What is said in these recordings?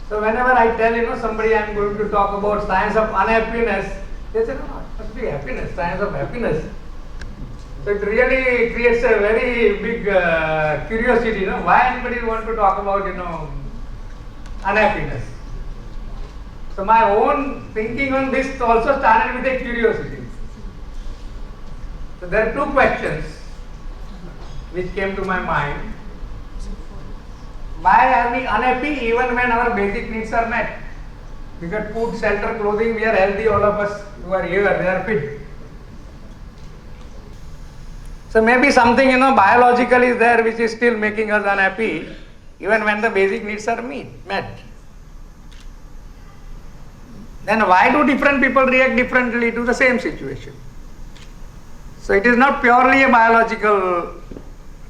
So whenever I tell somebody I am going to talk about science of unhappiness, they say, no, it must be happiness, science of happiness. So it really creates a very big curiosity, why anybody want to talk about unhappiness. So my own thinking on this also started with a curiosity. So there are two questions which came to my mind. Why are we unhappy even when our basic needs are met? We get food, shelter, clothing, we are healthy, all of us who are here, they are fit. So maybe something biological is there which is still making us unhappy even when the basic needs are met. Then why do different people react differently to the same situation? So it is not purely a biological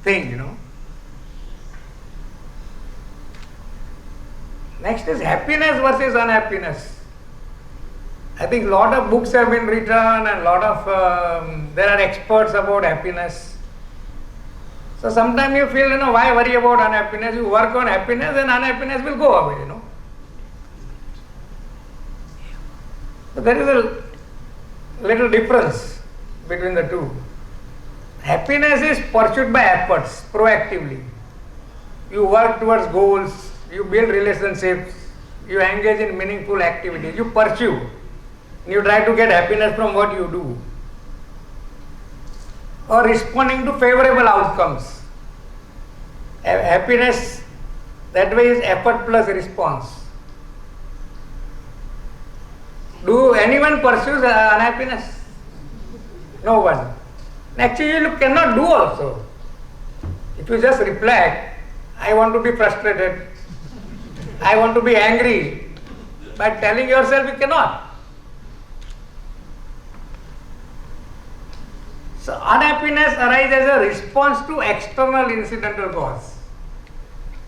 thing, Next is happiness versus unhappiness. I think a lot of books have been written and there are experts about happiness. So sometimes you feel, why worry about unhappiness? You work on happiness and unhappiness will go away, So there is a little difference between the two. Happiness is pursued by efforts, proactively. You work towards goals, you build relationships, you engage in meaningful activities, you pursue. You try to get happiness from what you do. Or responding to favorable outcomes. Happiness, that way, is effort plus response. Do anyone pursue unhappiness? No one. Actually, you cannot do also. If you just reflect, I want to be frustrated, I want to be angry, by telling yourself you cannot. So unhappiness arises as a response to external incidental cause.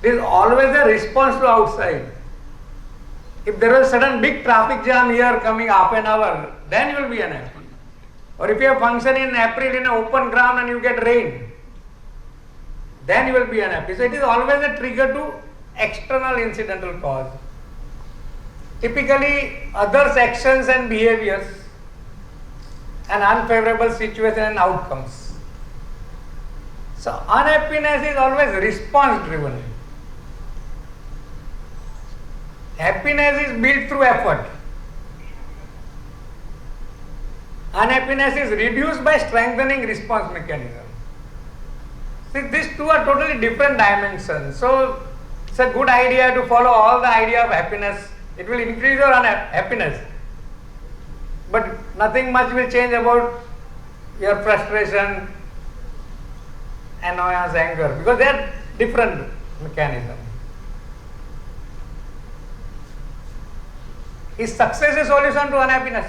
There is always a response to outside. If there is a sudden big traffic jam here coming half an hour, then you will be unhappy. Or if you have function in April in an open ground and you get rain, then you will be unhappy. So it is always a trigger to external incidental cause. Typically others' actions and behaviors and unfavorable situation and outcomes. So unhappiness is always response driven. Happiness is built through effort. Unhappiness is reduced by strengthening response mechanism. See, these two are totally different dimensions. So it's a good idea to follow all the idea of happiness. It will increase your happiness. But nothing much will change about your frustration, annoyance, anger, because they are different mechanisms. Is success a solution to unhappiness?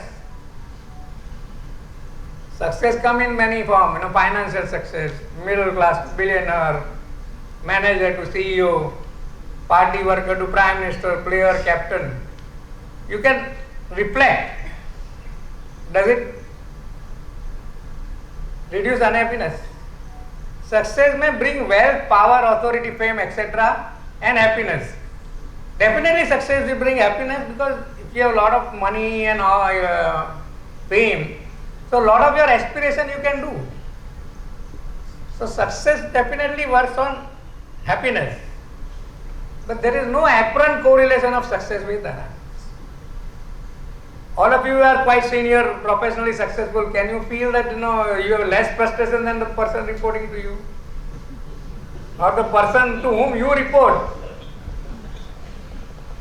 Success comes in many forms, financial success, middle class, billionaire, manager to CEO, party worker to prime minister, player, captain. You can reflect. Does it reduce unhappiness? Success may bring wealth, power, authority, fame, etc. and happiness. Definitely success will bring happiness, because if you have a lot of money and fame, so a lot of your aspiration you can do. So success definitely works on happiness. But there is no apparent correlation of success with that. All of you are quite senior, professionally successful. Can you feel that you have less frustration than the person reporting to you? Or the person to whom you report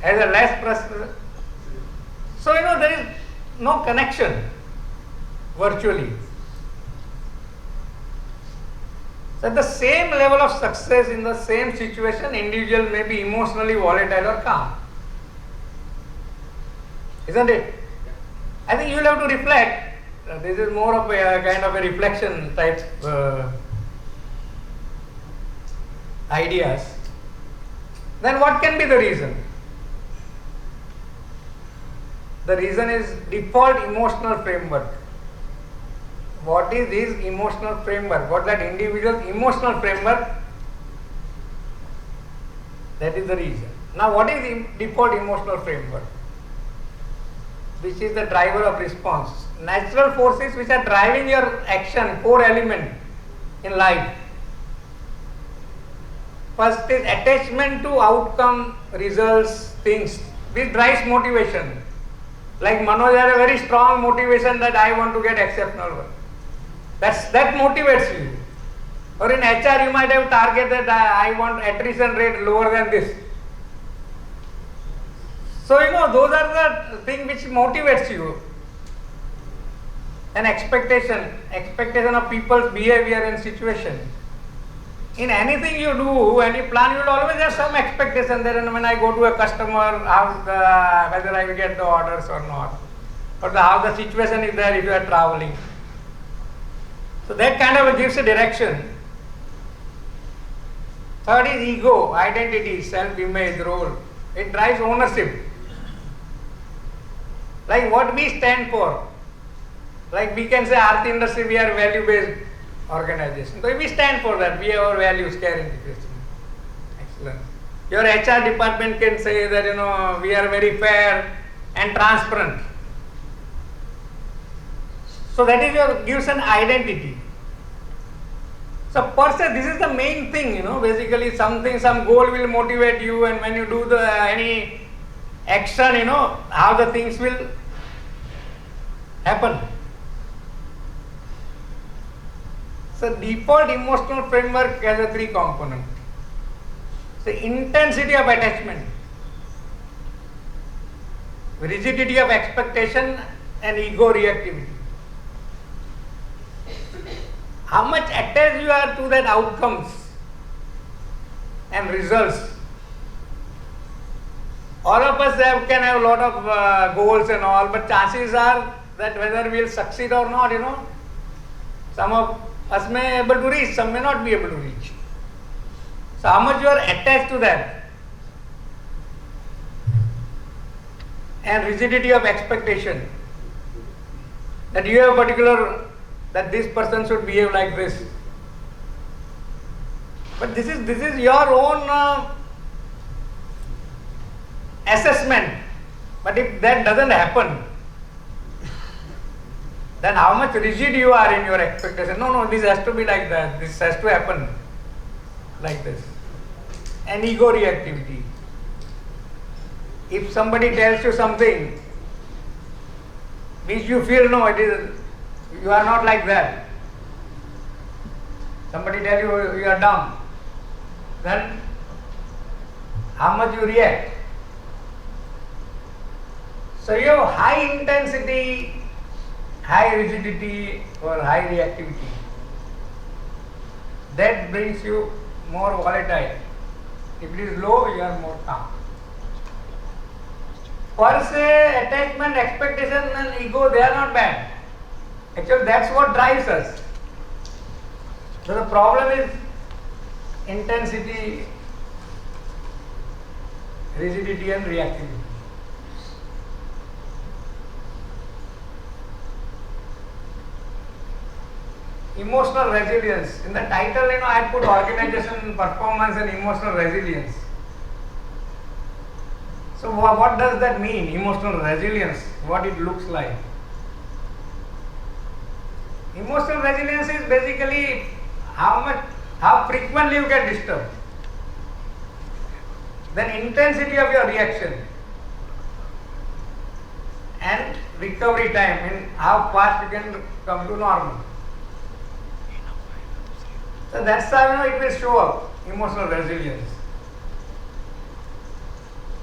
has a less frustration? So there is no connection virtually. So at the same level of success in the same situation, individual may be emotionally volatile or calm. Isn't it? I think you will have to reflect. This is more of a kind of a reflection type ideas. Then what can be the reason? The reason is default emotional framework. What is this emotional framework? What that individual's emotional framework? That is the reason. Now, what is the default emotional framework? Which is the driver of response. Natural forces which are driving your action, core element in life. First is attachment to outcome, results, things. This drives motivation. Like Manoj has a very strong motivation that I want to get exceptional work. That motivates you. Or in HR you might have targeted that I want attrition rate lower than this. So those are the things which motivates you. An expectation of people's behavior and situation. In anything you do, any plan, you will always have some expectation there. And when I go to a customer, whether I will get the orders or not, or how the situation is there if you are traveling. So that kind of gives a direction. Third is ego, identity, self-image, role. It drives ownership. Like what we stand for. Like we can say Aarti industry, we are value-based organization. So we stand for that. We have our values, care, integration. Excellent. Your HR department can say that we are very fair and transparent. So that is gives an identity. So per se, this is the main thing. Basically some goal will motivate you, and when you do any action, how the things will happen. So default emotional framework has a 3 component. So intensity of attachment, rigidity of expectation, and ego reactivity. How much attached you are to that outcomes and results. All of us can have a lot of goals and all, but chances are that whether we will succeed or not, some of us may be able to reach, some may not be able to reach. So how much you are attached to that. And rigidity of expectation. That you have that this person should behave like this. But this is your own assessment. But if that doesn't happen, then how much rigid you are in your expectation. No, this has to be like that. This has to happen like this. And ego reactivity. If somebody tells you something which you feel, no, you are not like that. Somebody tell you are dumb. Then how much you react. So you have high intensity, high rigidity, or high reactivity. That brings you more volatile. If it is low, you are more calm. Per se, attachment, expectation and ego, they are not bad. Actually, that's what drives us. So the problem is intensity, rigidity and reactivity. Emotional resilience. In the title, I put organization performance and emotional resilience. So what does that mean? Emotional resilience, what it looks like. Emotional resilience is basically how frequently you get disturbed. Then intensity of your reaction and recovery time, and how fast you can come to normal. So that's how it will show up, emotional resilience.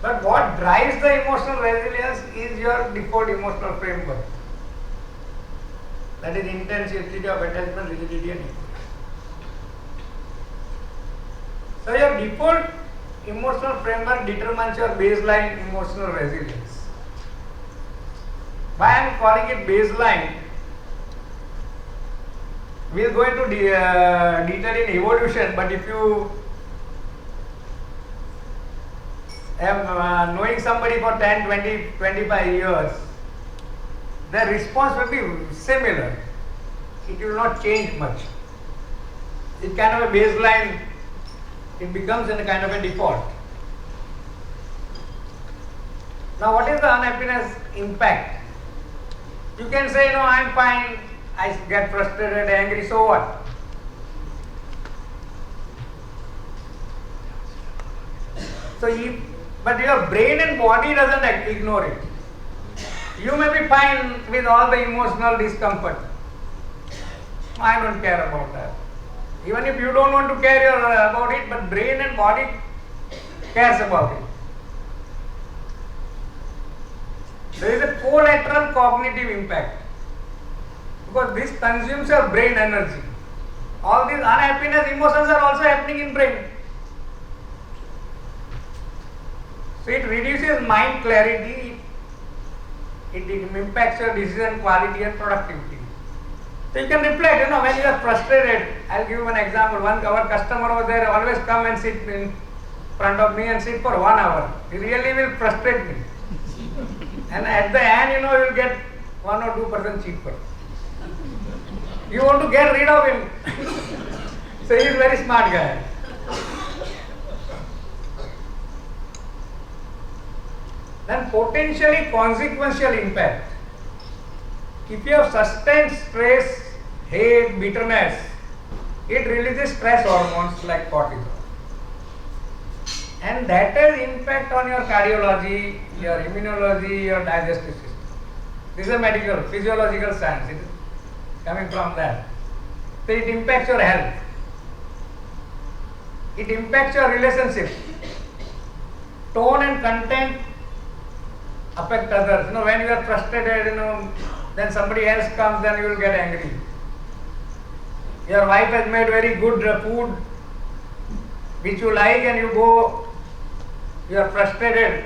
But what drives the emotional resilience is your default emotional framework. That is intensity of attachment, rigidity and ego. So your default emotional framework determines your baseline emotional resilience. Why I am calling it baseline? We will go into detail in evolution, but if you have knowing somebody for 10, 20, 25 years, the response will be similar. It will not change much. It kind of a baseline, it becomes a kind of a default. Now what is the unhappiness impact? You can say, no, I'm fine, I get frustrated, angry, so what? But your brain and body doesn't ignore it. You may be fine with all the emotional discomfort. I don't care about that. Even if you don't want to care about it, but brain and body cares about it. There is a collateral cognitive impact, because this consumes your brain energy. All these unhappiness emotions are also happening in brain. So it reduces mind clarity, it impacts your decision quality and productivity. So you can reflect, when you are frustrated. I'll give you an example. Our customer over there always come and sit in front of me and sit for 1 hour. He really will frustrate me. And at the end, you will get 1 or 2% cheaper. You want to get rid of him. So he is a very smart guy. Then potentially consequential impact. If you have sustained stress, hate, bitterness, it releases stress hormones like cortisol. And that has impact on your cardiology, your immunology, your digestive system. This is a medical, physiological science. It is coming from that. So it impacts your health. It impacts your relationship. Tone and content affect others. When you are frustrated, then somebody else comes, then you will get angry. Your wife has made very good food which you like, and you are frustrated.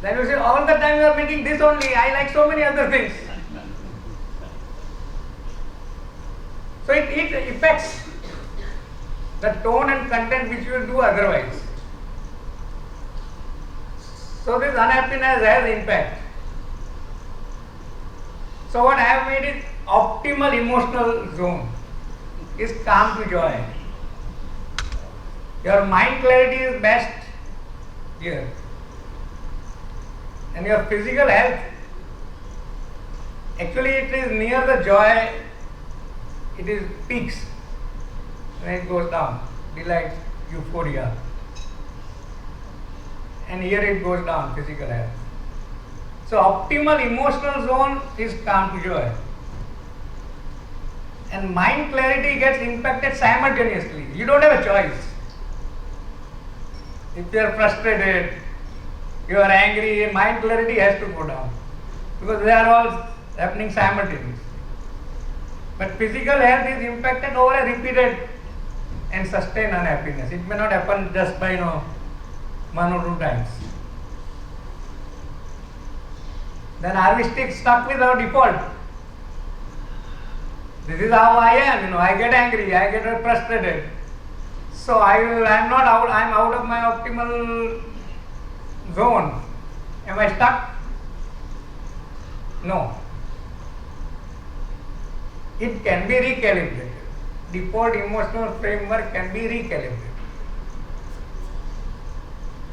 Then you say, all the time you are making this only, I like so many other things. So it affects the tone and content which you will do otherwise. So this unhappiness has impact. So what I have made is optimal emotional zone is calm to joy. Your mind clarity is best here. And your physical health, actually it is near the joy, it is peaks when it goes down, delight, euphoria. And here it goes down, physical health. So optimal emotional zone is calm to joy. And mind clarity gets impacted simultaneously. You don't have a choice. If you are frustrated, you are angry, mind clarity has to go down. Because they are all happening simultaneously. But physical health is impacted over a repeated and sustained unhappiness. It may not happen just by 1 or 2 times. Then are we stuck with our default? This is how I am, I get angry, I get frustrated. So I'm out of my optimal zone. Am I stuck? No. It can be recalibrated. Default emotional framework can be recalibrated.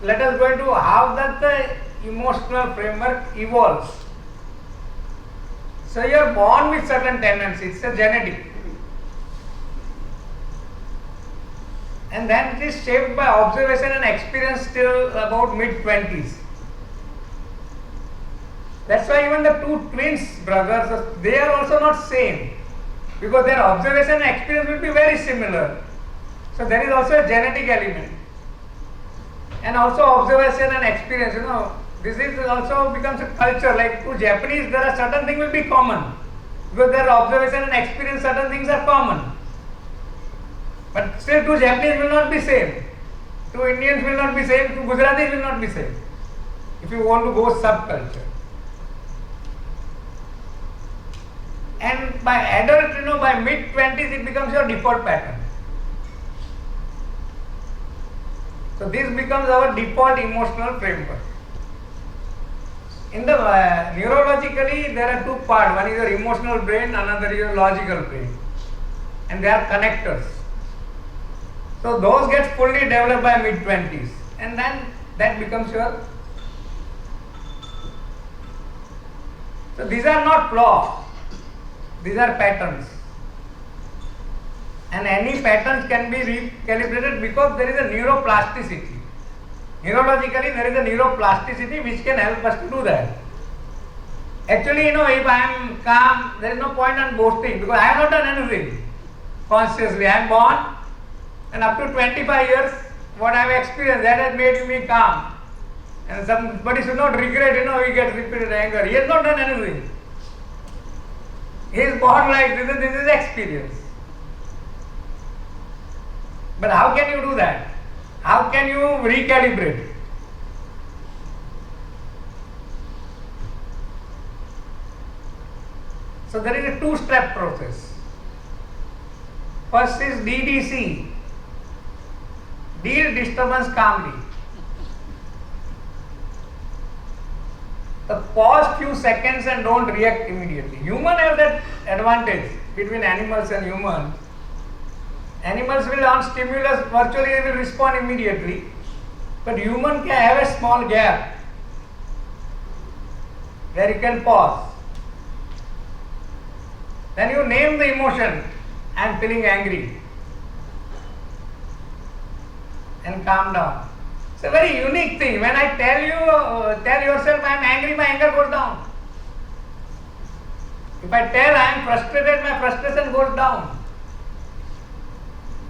Let us go into how that the emotional framework evolves. So you are born with certain tendencies, it's a genetic. And then it is shaped by observation and experience till about mid-20s. That's why even the 2 twins brothers, they are also not same. Because their observation and experience will be very similar. So there is also a genetic element. And also observation and experience, this is also becomes a culture. Like to Japanese, there are certain things will be common. Because their observation and experience, certain things are common. But still to Japanese will not be same. To Indians will not be same. To Gujaratis will not be same. If you want to go subculture. And by adult, by mid-20s, it becomes your default pattern. So this becomes our default emotional framework. In the neurologically, there are 2 parts. One is your emotional brain, another is your logical brain. And they are connectors. So those get fully developed by mid-20s. And then that becomes your So these are not flaws, these are patterns. And any patterns can be recalibrated because there is a neuroplasticity. Neurologically, there is a neuroplasticity which can help us to do that. Actually, if I am calm, there is no point in boasting because I have not done anything consciously. I am born, and up to 25 years, what I have experienced, that has made me calm. And somebody should not regret, he gets repeated anger. He has not done anything. He is born like this, and this is experience. But how can you do that? How can you recalibrate? So there is a two-step process. First is DDC. Deal disturbance calmly. Pause few seconds and don't react immediately. Human have that advantage between animals and humans. Animals will on stimulus virtually they will respond immediately, but human can have a small gap where you can pause. Then you name the emotion. I am feeling angry, and calm down. It's a very unique thing. When I tell yourself I am angry, my anger goes down. If I tell I am frustrated, my frustration goes down.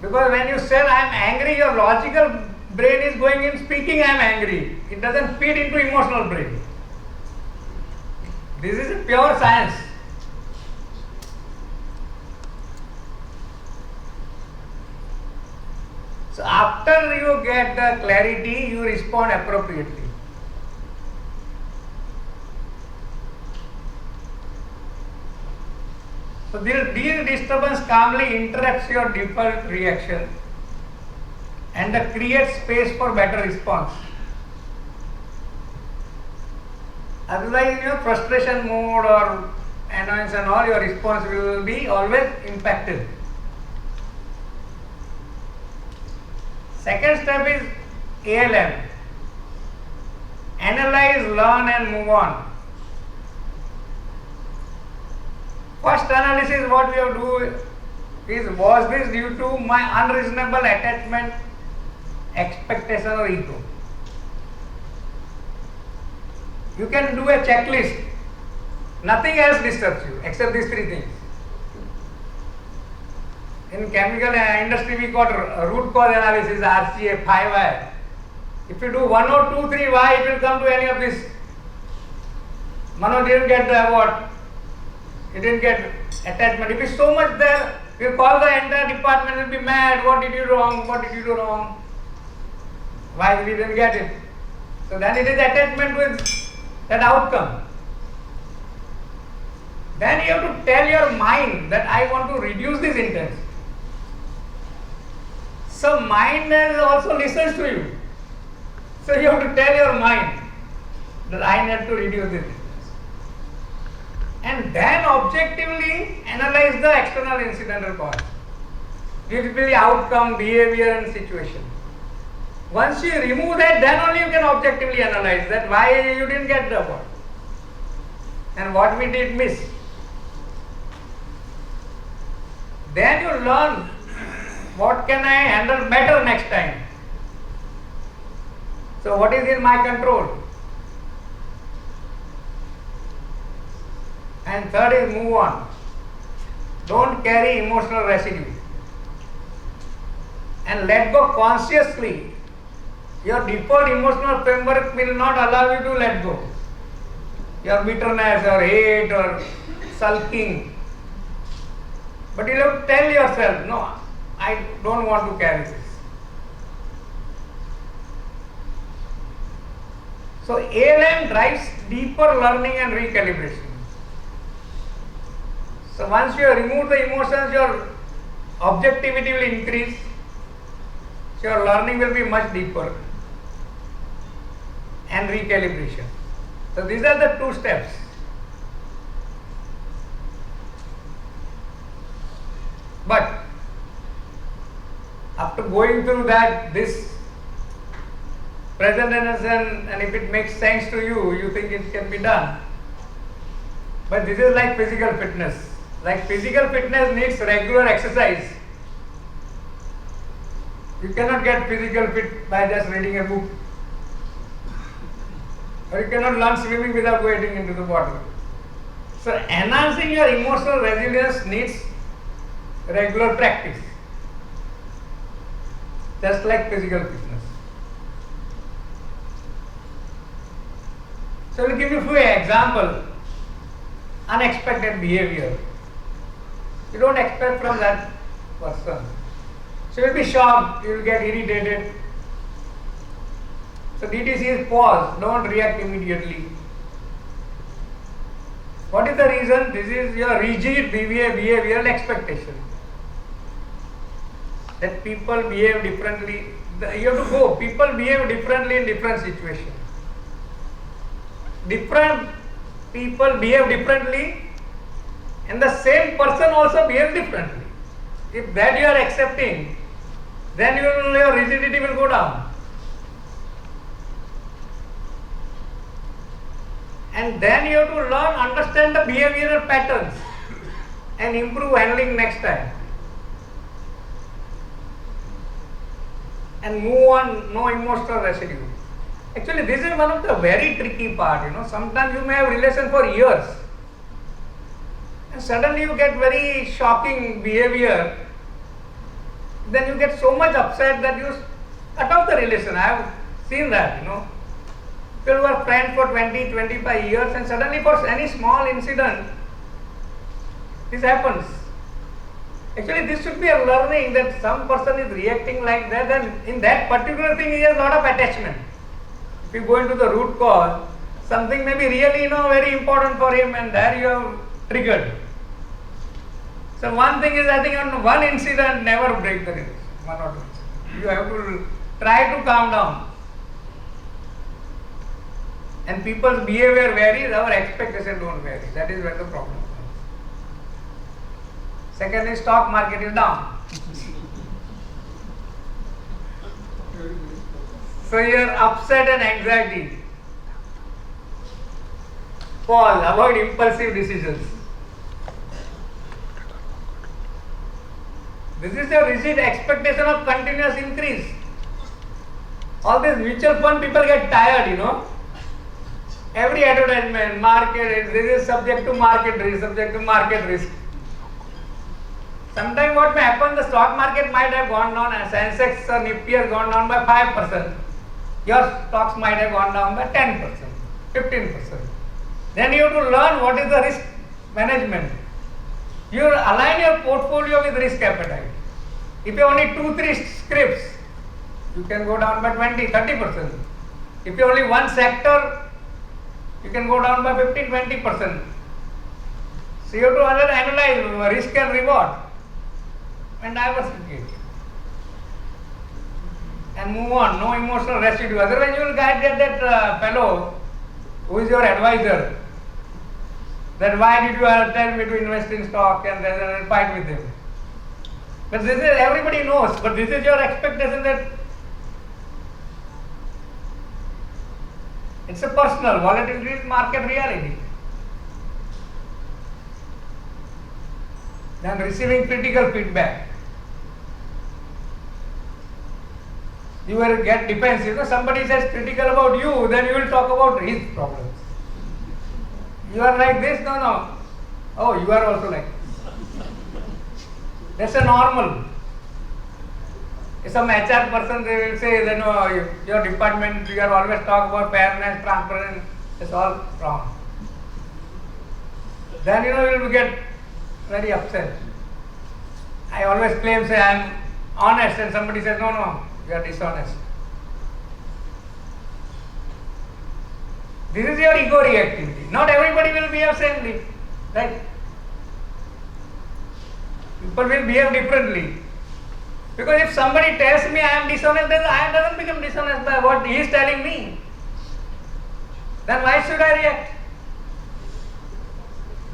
Because when you say I am angry, your logical brain is going in speaking I am angry. It doesn't feed into emotional brain. This is a pure science. So after you get the clarity, you respond appropriately. So deal disturbance calmly interrupts your default reaction and creates space for better response. Otherwise, in your frustration mode or annoyance and all, your response will be always impacted. Second step is ALM. Analyze, learn and move on. First analysis what we have to do is, was this due to my unreasonable attachment, expectation or ego? You can do a checklist. Nothing else disturbs you except these three things. In chemical industry we call root cause analysis, RCA, 5 If you do 1 or 2, 3 why, it will come to any of this. Mano didn't get the award. He didn't get attachment. If it's so much there, we'll call the entire department, will be mad. What did you do wrong? What did you do wrong? Why we didn't get it? So then it is attachment with that outcome. Then you have to tell your mind that I want to reduce this intensity. So mind also listens to you. So you have to tell your mind that I need to reduce this. And then objectively analyze the external incidental cause. Usually outcome, behavior and situation. Once you remove that, then only you can objectively analyze that why you didn't get the award and what we did miss. Then you learn what can I handle better next time. So what is in my control? And third is move on. Don't carry emotional residue. And let go consciously. Your default emotional framework will not allow you to let go. Your bitterness or hate or sulking. But you have to tell yourself, no, I don't want to carry this. So ALM drives deeper learning and recalibration. So once you remove the emotions, your objectivity will increase. So your learning will be much deeper. And recalibration. So these are the two steps. But after going through that, this presentation, and if it makes sense to you, you think it can be done. But this is like physical fitness. Like physical fitness needs regular exercise. You cannot get physical fit by just reading a book. Or you cannot learn swimming without wading into the water. So enhancing your emotional resilience needs regular practice. Just like physical fitness. So I will give you a few examples. Unexpected behavior. You don't expect from that person. So you will be shocked, you will get irritated. So DTC is pause, don't react immediately. What is the reason? This is your rigid behavioral expectation. That people behave differently. You have to go. People behave differently in different situations. Different people behave differently and the same person also behaves differently. If that you are accepting, then your rigidity will go down. And then you have to learn, understand the behavioral patterns and improve handling next time. And move on, no emotional residue. Actually, this is one of the very tricky part, Sometimes you may have relation for years. And suddenly you get very shocking behavior. Then you get so much upset that you cut off the relation. I have seen that, People were friends for 20, 25 years and suddenly for any small incident, this happens. Actually, this should be a learning that some person is reacting like that and in that particular thing he has a lot of attachment. If you go into the root cause, something may be really, very important for him and there you have triggered. So one thing is, I think on one incident, never break the relation. One or two. You have to try to calm down. And people's behavior varies, our expectation don't vary. That is where the problem comes. Second is stock market is down. So your upset and anxiety. Pause, avoid impulsive decisions. This is your rigid expectation of continuous increase. All these mutual fund people get tired, Every advertisement, market, this is subject to market risk. Sometimes what may happen, the stock market might have gone down and Sensex or Nifty has gone down by 5%. Your stocks might have gone down by 10%, 15%. Then you have to learn what is the risk management. You align your portfolio with risk appetite. If you have only 2-3 scripts, you can go down by 20-30%. If you have only one sector, you can go down by 15-20%. So you have to analyze risk and reward and diversification. And move on, no emotional residue. Otherwise you will get that fellow who is your advisor. That why did you tell me to invest in stock and then fight with him. But this is, everybody knows, but this is your expectation that it's a personal, volatility is market reality. Then receiving critical feedback. You will get defensive. Somebody says critical about you, then you will talk about his problems. You are like this, no. Oh, you are also like this. That's a normal. If some HR person, they will say, your department, you are always talk about fairness, transparency, it's all wrong. Then you will get very upset. I always claim, say I am honest and somebody says, no, you are dishonest. This is your ego reactivity. Not everybody will behave same, right? People will behave differently. Because if somebody tells me I am dishonest, then I doesn't become dishonest by what he is telling me. Then why should I react?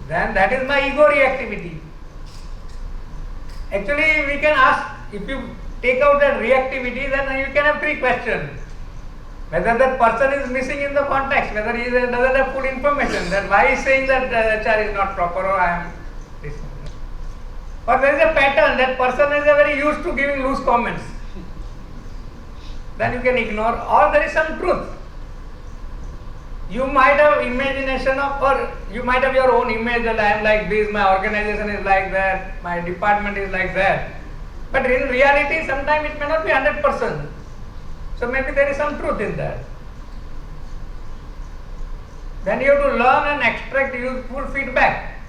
Then that is my ego reactivity. Actually, we can ask, if you take out that reactivity, then you can have 3 questions. Whether that person is missing in the context, whether he doesn't have full information, then why he is saying that HR is not proper or I am this. Or there is a pattern, that person is very used to giving loose comments. Then you can ignore, or there is some truth. You might have imagination of, or you might have your own image that I am like this, my organization is like that, my department is like that. But in reality, sometimes it may not be 100%. So maybe there is some truth in that. Then you have to learn and extract useful feedback.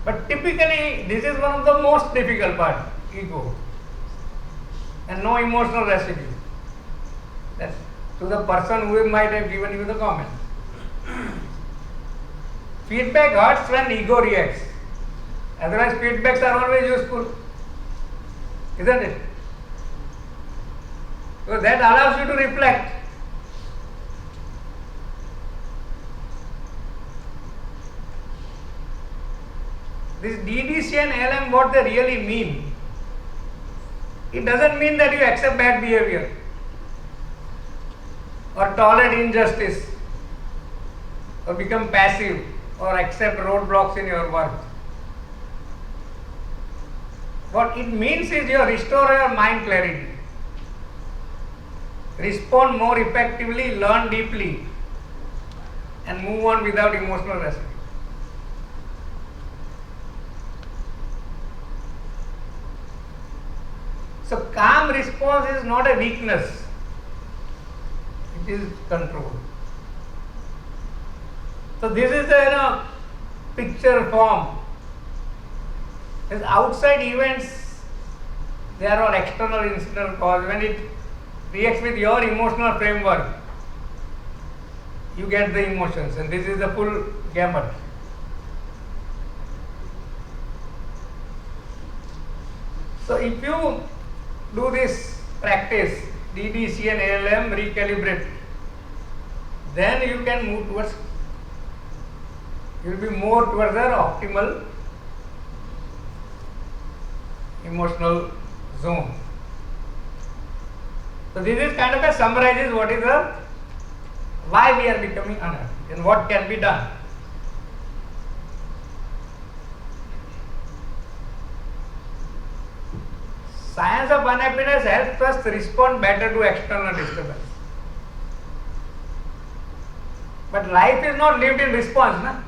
But typically, this is one of the most difficult part, ego. And no emotional residue. That's to the person who might have given you the comment. Feedback hurts when ego reacts. Otherwise, feedbacks are always useful. Isn't it? So that allows you to reflect. This DDC and ALM, what they really mean, it doesn't mean that you accept bad behavior or tolerate injustice or become passive or accept roadblocks in your work. What it means is you restore your mind clarity, respond more effectively, learn deeply, and move on without emotional residue. So calm response is not a weakness, it is control. So this is the picture form. As outside events, they are all external incidental cause. When it reacts with your emotional framework, you get the emotions, and this is the full gamut. So if you do this practice, DDC and ALM, recalibrate, then you can move towards, you will be more towards the optimal emotional zone. So this is kind of a summarizes what is the, why we are becoming unhappy and what can be done. Science of unhappiness helps us respond better to external disturbance. But life is not lived in response, na?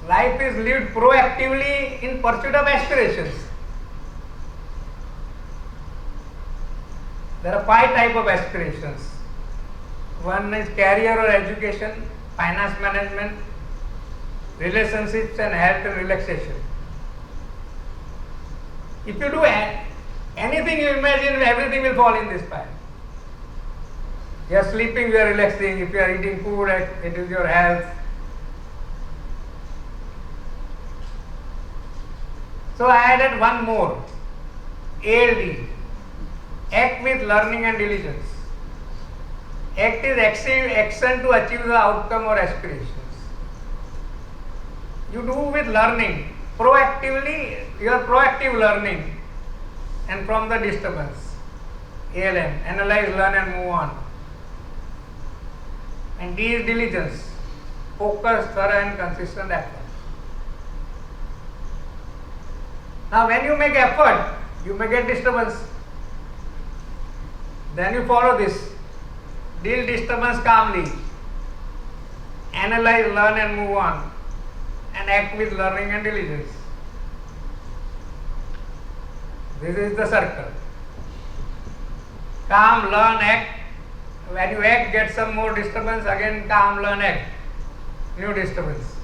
Life is lived proactively in pursuit of aspirations. There are 5 types of aspirations. One is career or education, finance management, relationships and health and relaxation. If you do anything you imagine, everything will fall in this pile. You are sleeping, you are relaxing. If you are eating food, it is your health. So I added one more, ALD, act with learning and diligence. Act is action to achieve the outcome or aspirations. You do with learning, proactively, your proactive learning, and from the disturbance, ALM, analyze, learn and move on. And D is diligence, focus, thorough and consistent effort. Now when you make effort, you may get disturbance. Then you follow this, deal disturbance calmly, analyze, learn and move on, and act with learning and diligence. This is the circle. Calm, learn, act. When you act, get some more disturbance, again calm, learn, act. New disturbance.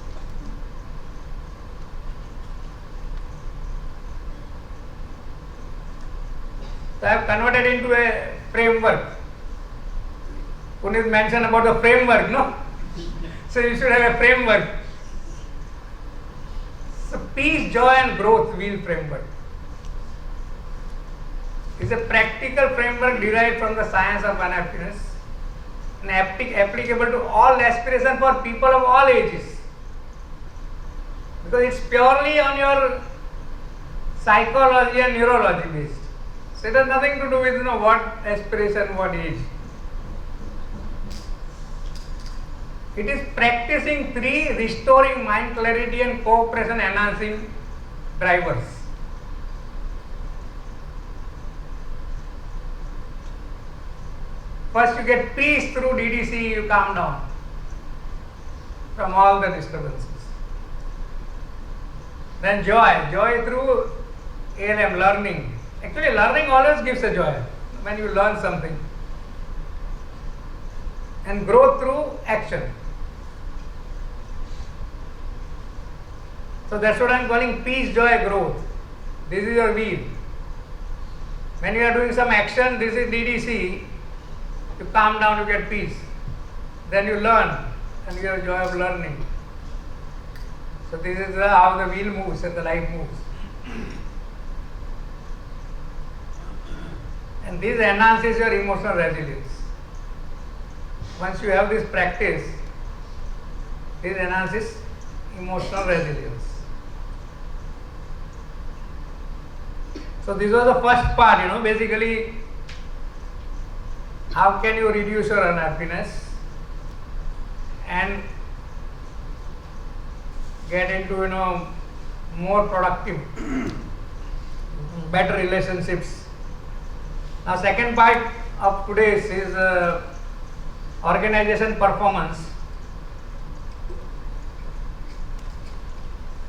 So I have converted into a framework. Puneet mentioned about the framework, no? So you should have a framework. So peace, joy and growth wheel framework is a practical framework derived from the science of unhappiness and applicable to all aspirations for people of all ages. Because it's purely on your psychology and neurology based. So it has nothing to do with what aspiration, what age. It is practicing 3 restoring mind clarity and cooperation enhancing drivers. First you get peace through DDC, you calm down from all the disturbances. Then joy through ALM, learning. Actually learning always gives a joy when you learn something. And growth through action. So that's what I am calling peace, joy, growth. This is your wheel. When you are doing some action, this is DDC. You calm down, you get peace. Then you learn and you have joy of learning. So this is how the wheel moves and the life moves. And this enhances your emotional resilience. Once you have this practice, this enhances emotional resilience. So this was the first part, basically how can you reduce your unhappiness and get into more productive, better relationships. Now second part of today's is organization performance.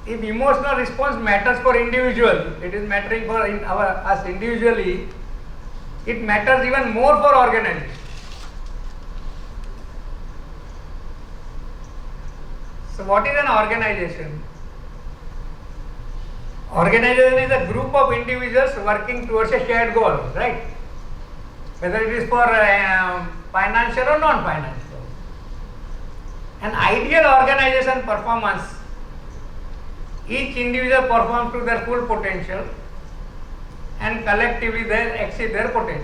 If emotional response matters for individual, it is mattering for us individually, it matters even more for organization. So what is an organization? Organization is a group of individuals working towards a shared goal, right? Whether it is for financial or non-financial. An ideal organization performance, each individual performs to their full potential and collectively they exceed their potential.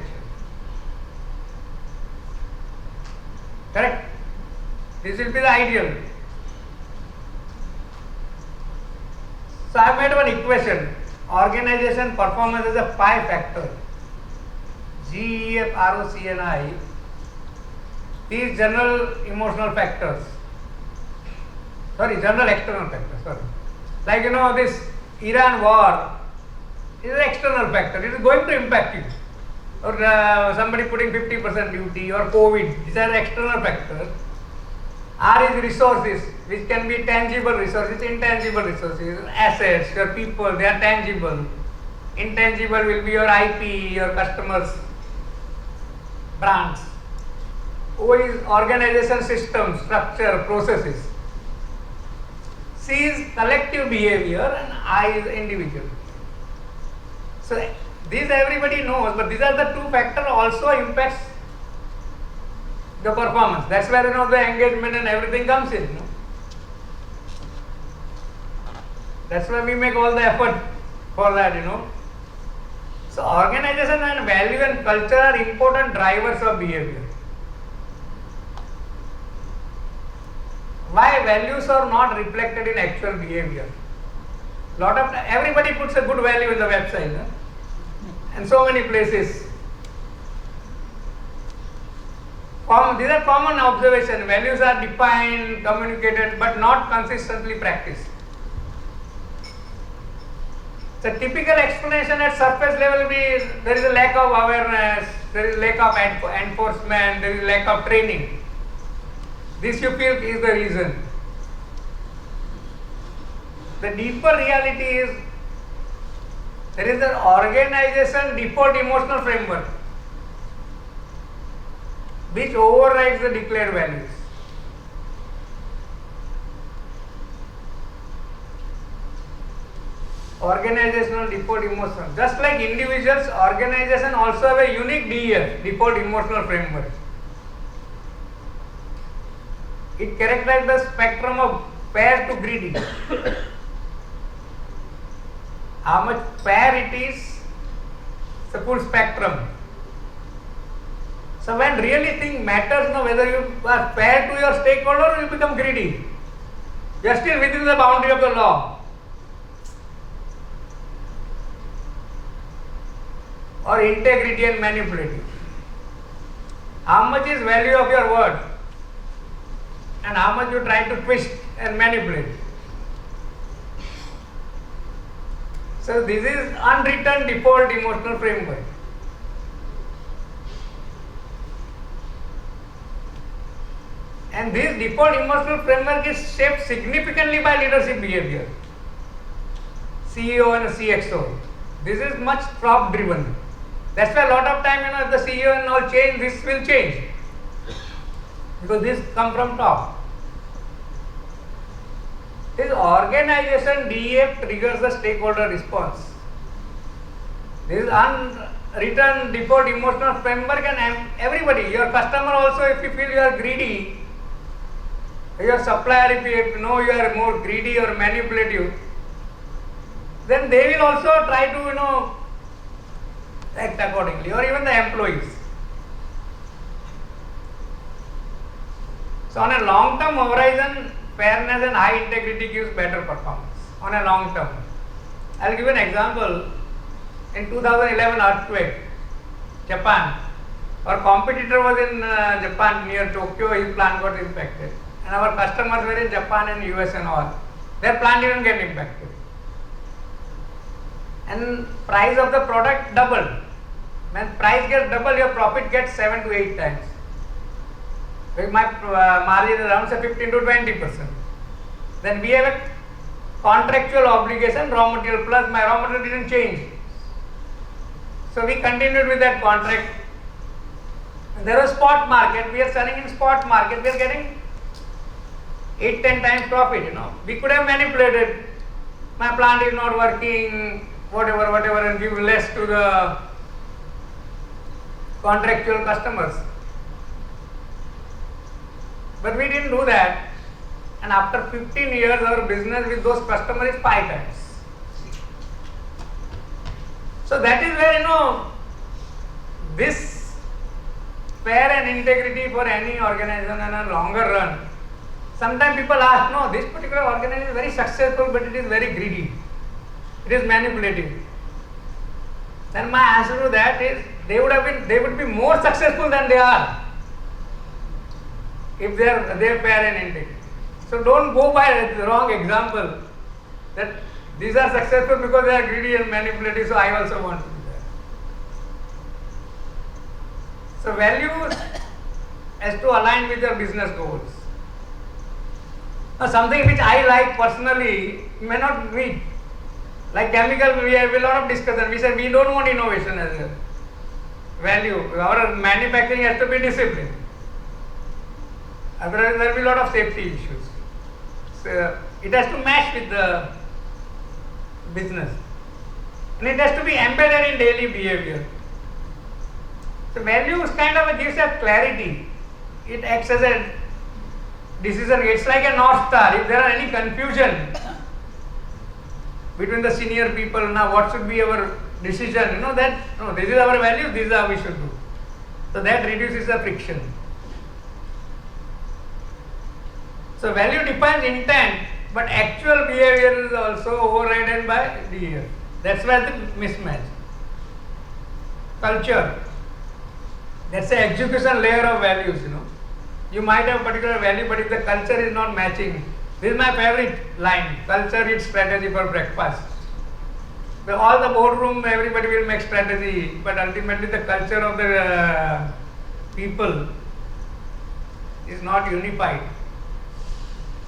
Correct? This will be the ideal. So I have made one equation. Organization performance is a pi factor. G, E, F, R, O, C, and I. These general emotional factors. General external factors. Like this Iran war is an external factor. It is going to impact you. Or somebody putting 50% duty or COVID. These are external factors. R is resources, which can be tangible resources, intangible resources, assets, your people, they are tangible. Intangible will be your IP, your customers, brands. O is organization system, structure, processes. C is collective behavior and I is individual. So these everybody knows, but these are the two factors also impacts the performance. That's where the engagement and everything comes in. That's why we make all the effort for that. So organization and value and culture are important drivers of behavior. Why values are not reflected in actual behavior? Everybody puts a good value in the website, and so many places. These are common observations. Values are defined, communicated, but not consistently practiced. The typical explanation at surface level will be there is a lack of awareness, there is lack of enforcement, there is lack of training. This you feel is the reason. The deeper reality is there is an organization default emotional framework which overrides the declared values. Organizational default emotion. Just like individuals, organization also have a unique DEF, default emotional framework. It characterizes the spectrum of fair to greedy. How much fair it is, it's a full spectrum. So when really thing matters, whether you are fair to your stakeholder or you become greedy, you are still within the boundary of the law. or integrity and manipulative? How much is value of your word and how much you try to twist and manipulate? So this is unwritten default emotional framework. And this default emotional framework is shaped significantly by leadership behavior. CEO and CXO. This is much top driven. That's why a lot of time, if the CEO and all change, this will change. Because this come from top. This organization DEF triggers the stakeholder response. This is unwritten default emotional framework, and everybody, your customer also, if you feel you are greedy, your supplier, if you know you are more greedy or manipulative, then they will also try to act accordingly, or even the employees. So on a long term horizon, fairness and high integrity gives better performance. On a long term, I will give an example. In 2011 earthquake, Japan, our competitor was in Japan near Tokyo. His plant got impacted, and our customers were in Japan and US and all. Their plant didn't get impacted, and price of the product doubled. When price gets double, your profit gets 7 to 8 times. With my margin is around say 15 to 20%. Then we have a contractual obligation, raw material plus my raw material didn't change. So we continued with that contract. There was spot market. We are selling in spot market. We are getting 8-10 times profit. We could have manipulated. My plant is not working, whatever, and give less to the contractual customers. But we didn't do that. And after 15 years, our business with those customers is 5 times. So that is where, this fair and integrity for any organization in a longer run. Sometimes people ask, no, this particular organization is very successful, but it is very greedy. It is manipulative. Then my answer to that is, they would be more successful than they are if they are fair and integrity. So don't go by the wrong example that these are successful because they are greedy and manipulative, so I also want to do that. So values has to align with your business goals. Now something which I like personally may not meet. Like chemical, we have a lot of discussion. We say we don't want innovation as a value. Our manufacturing has to be disciplined. Otherwise there will be a lot of safety issues. So it has to match with the business. And it has to be embedded in daily behavior. So values kind of gives a clarity. It acts as a decision. It's like a North Star. If there are any confusion between the senior people, now what should be our decision? This is our value, this is how we should do. So that reduces the friction. So value defines intent, but actual behavior is also overridden by behavior. That's where the mismatch. Culture. That's the execution layer of values, You might have a particular value, but if the culture is not matching, this is my favorite line, culture eats strategy for breakfast. All the boardroom, everybody will make strategy, but ultimately the culture of the people is not unified.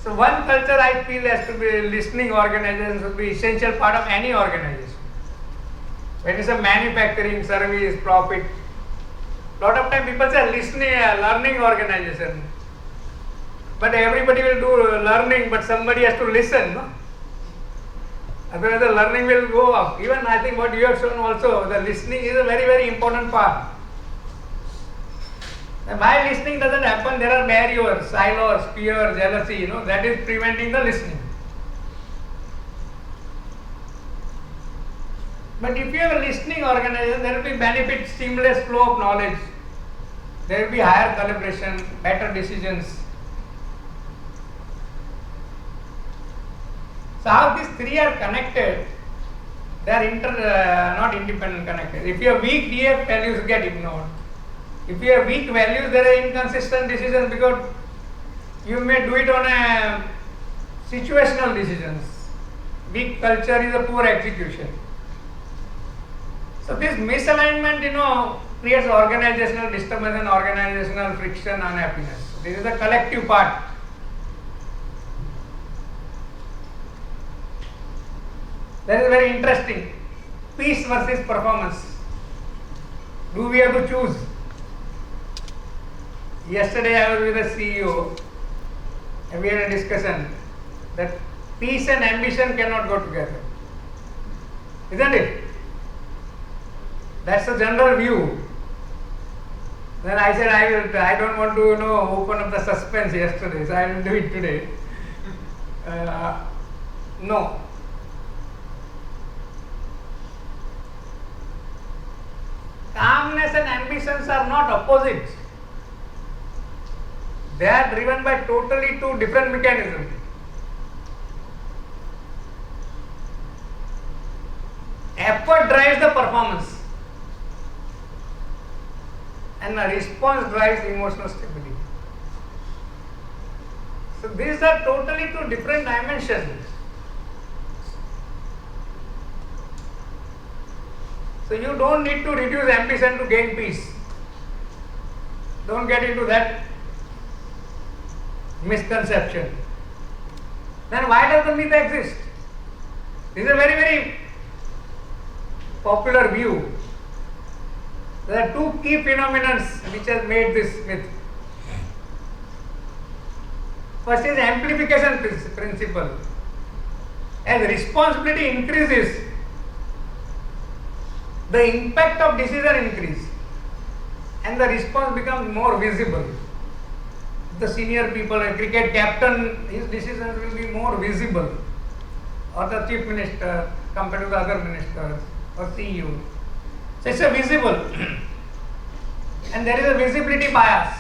So one culture I feel has to be listening organization should be essential part of any organization. When it's a manufacturing, service, profit, lot of time people say listening, learning organization. But everybody will do learning, but somebody has to listen, no? Otherwise the learning will go off. Even I think what you have shown also, the listening is a very, very important part. And why listening doesn't happen, there are barriers, silos, fear, jealousy, that is preventing the listening. But if you have a listening organization, there will be benefit, seamless flow of knowledge. There will be higher collaboration, better decisions. So how these three are connected They are not independent connected. If you have weak DF, values get ignored. If you have weak values, there are inconsistent decisions because you may do it on a situational decisions. Weak culture is a poor execution. So this misalignment, creates organizational disturbance and organizational friction, unhappiness. This is the collective part. That is very interesting. Peace versus performance. Do we have to choose? Yesterday I was with a CEO and we had a discussion that peace and ambition cannot go together. Isn't it? That's the general view. Then I said I don't want to open up the suspense yesterday, so I will do it today. No. Calmness and ambitions are not opposites. They are driven by totally two different mechanisms. Effort drives the performance and the response drives emotional stability. So these are totally two different dimensions. So you don't need to reduce ambition to gain peace. Don't get into that misconception. Then why does the myth exist? This is a very, very popular view. There are two key phenomena which has made this myth. First is amplification principle. As responsibility increases, the impact of decision increases and the response becomes more visible. The senior people, a cricket captain, his decisions will be more visible, or the chief minister compared to the other ministers or CEO. So it's a visible and there is a visibility bias.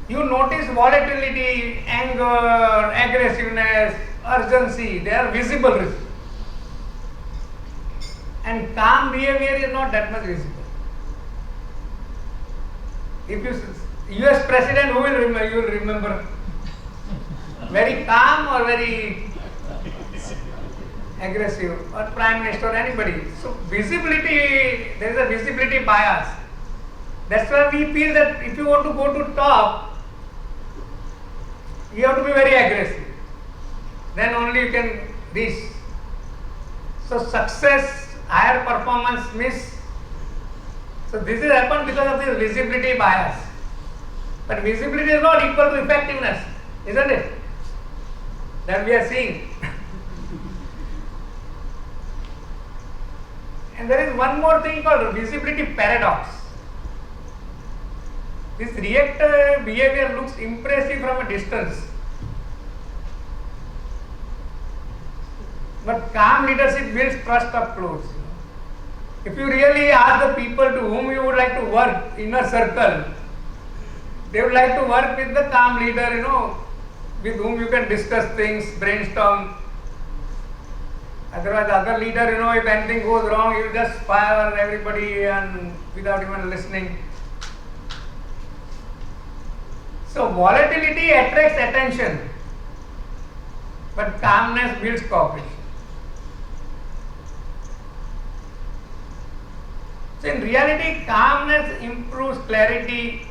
You notice volatility, anger, aggressiveness, urgency, they are visible. And calm behavior is not that much visible. If you US president, who will remember? You will remember very calm or very aggressive, or prime minister or anybody. So visibility, there is a visibility bias. That's why we feel that if you want to go to top, you have to be very aggressive. Then only you can reach. So success, higher performance miss. So this has happened because of this visibility bias. But visibility is not equal to effectiveness, isn't it? That we are seeing. And there is one more thing called visibility paradox. This reactive behavior looks impressive from a distance. But calm leadership builds trust up close. If you really ask the people to whom you would like to work, inner circle, they would like to work with the calm leader, with whom you can discuss things, brainstorm. Otherwise, the other leader, if anything goes wrong, he will just fire everybody and without even listening. So volatility attracts attention, but calmness builds cooperation. So in reality, calmness improves clarity,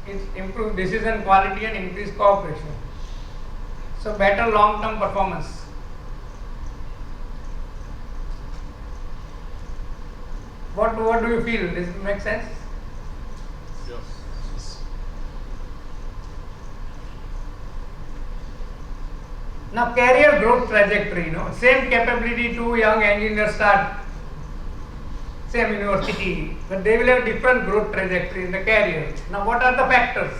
it improves decision quality and increases cooperation. So better long-term performance. What do you feel? Does it make sense? Yes. Now career growth trajectory, same capability, two young engineers start same university, but they will have different growth trajectory in the career. Now what are the factors?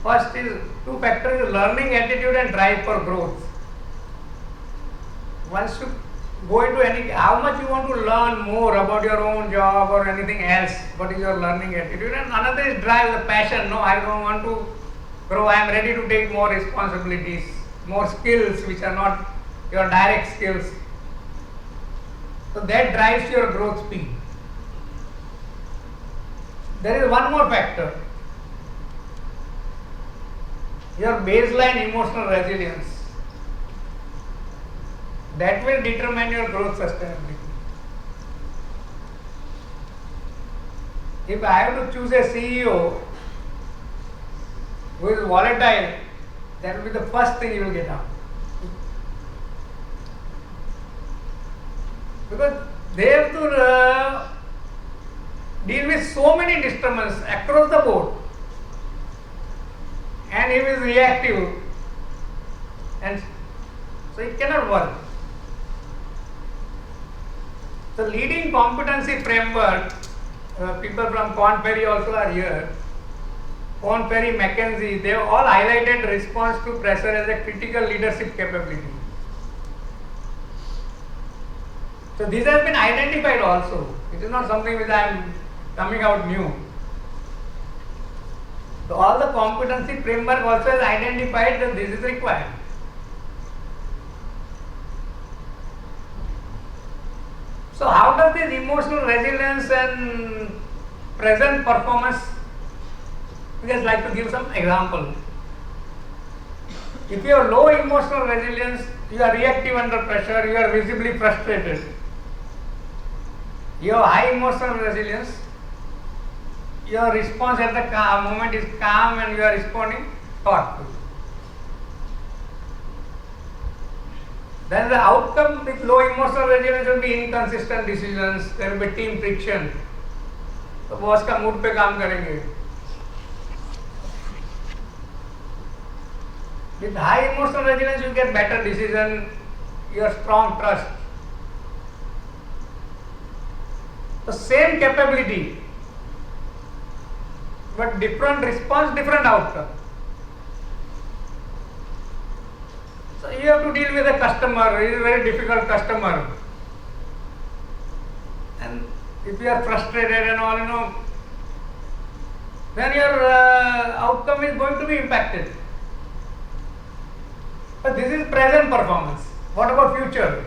First is two factors: learning attitude and drive for growth. Once you go into how much you want to learn more about your own job or anything else, what is your learning attitude? And another is drive, the passion. No, I don't want to grow, I am ready to take more responsibilities. more skills which are not your direct skills. So that drives your growth speed. There is one more factor. Your baseline emotional resilience. That will determine your growth sustainability. If I have to choose a CEO who is volatile, that will be the first thing you will get out. Because they have to deal with so many disturbances across the board. And he is reactive, and so it cannot work. The leading competency framework, people from Korn Ferry also are here. Korn Ferry, McKinsey, they have all highlighted response to pressure as a critical leadership capability. So these have been identified also. It is not something which I am coming out new. So all the competency framework also has identified that this is required. So how does this emotional resilience and present performance, I just like to give some example. If you have low emotional resilience, you are reactive under pressure, you are visibly frustrated. You have high emotional resilience, your response at the moment is calm and you are responding thoughtfully. Then the outcome with low emotional resilience will be inconsistent decisions, there will be team friction. तो boss का mood पे काम करेंगे. With high emotional resilience you get better decision, your strong trust. The same capability, but different response, different outcome. So you have to deal with a customer, it is a very difficult customer. And if you are frustrated and all, then your outcome is going to be impacted. But this is present performance. What about future?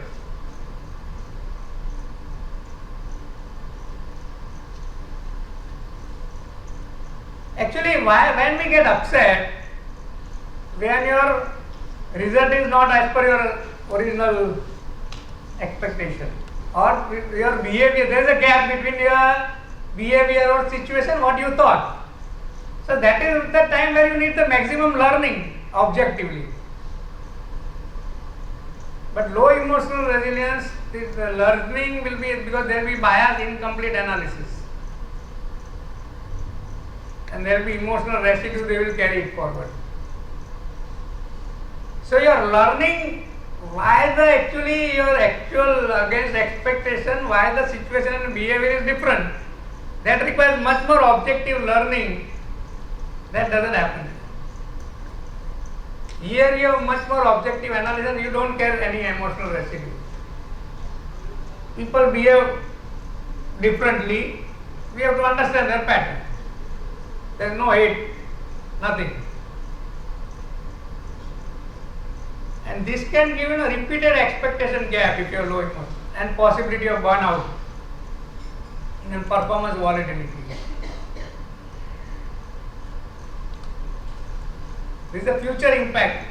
Actually, when we get upset, when your result is not as per your original expectation, or your behavior, there is a gap between your behavior or situation, what you thought. So that is the time where you need the maximum learning objectively. But low emotional resilience, the learning will be, because there will be bias, incomplete analysis. And there will be emotional residue, they will carry it forward. So you are learning why your actual against expectation, why the situation and behavior is different. That requires much more objective learning. That doesn't happen. Here you have much more objective analysis, you don't carry any emotional residue. People behave differently, we have to understand their pattern. There is no hate, nothing. And this can give a repeated expectation gap if you have low emotion, and possibility of burnout and performance volatility. This is the future impact.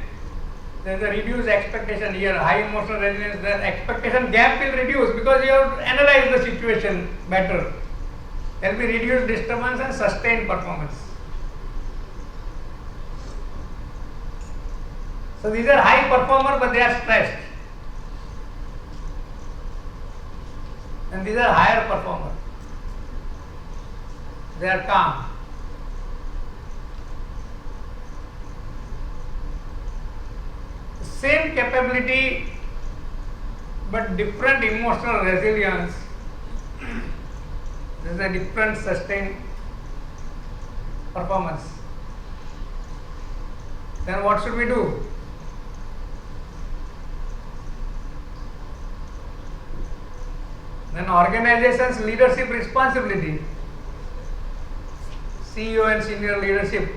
There is a reduced expectation here, high emotional resilience, the expectation gap will reduce because you have analyzed the situation better. There will be reduced disturbance and sustained performance. So these are high performers, but they are stressed. And these are higher performers. They are calm. Same capability, but different emotional resilience. This is a different sustained performance. Then what should we do? Then organization's leadership responsibility, CEO and senior leadership,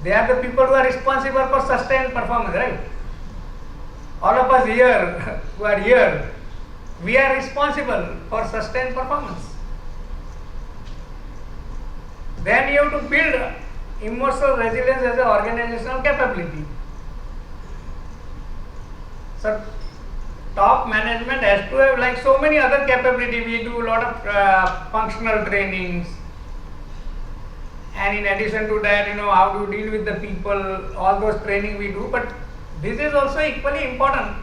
They are the people who are responsible for sustained performance, right? All of us here who are here, we are responsible for sustained performance. Then you have to build emotional resilience as an organizational capability. So top management has to have like so many other capability. We do a lot of functional trainings, and in addition to that, how to deal with the people, all those training we do. But this is also equally important.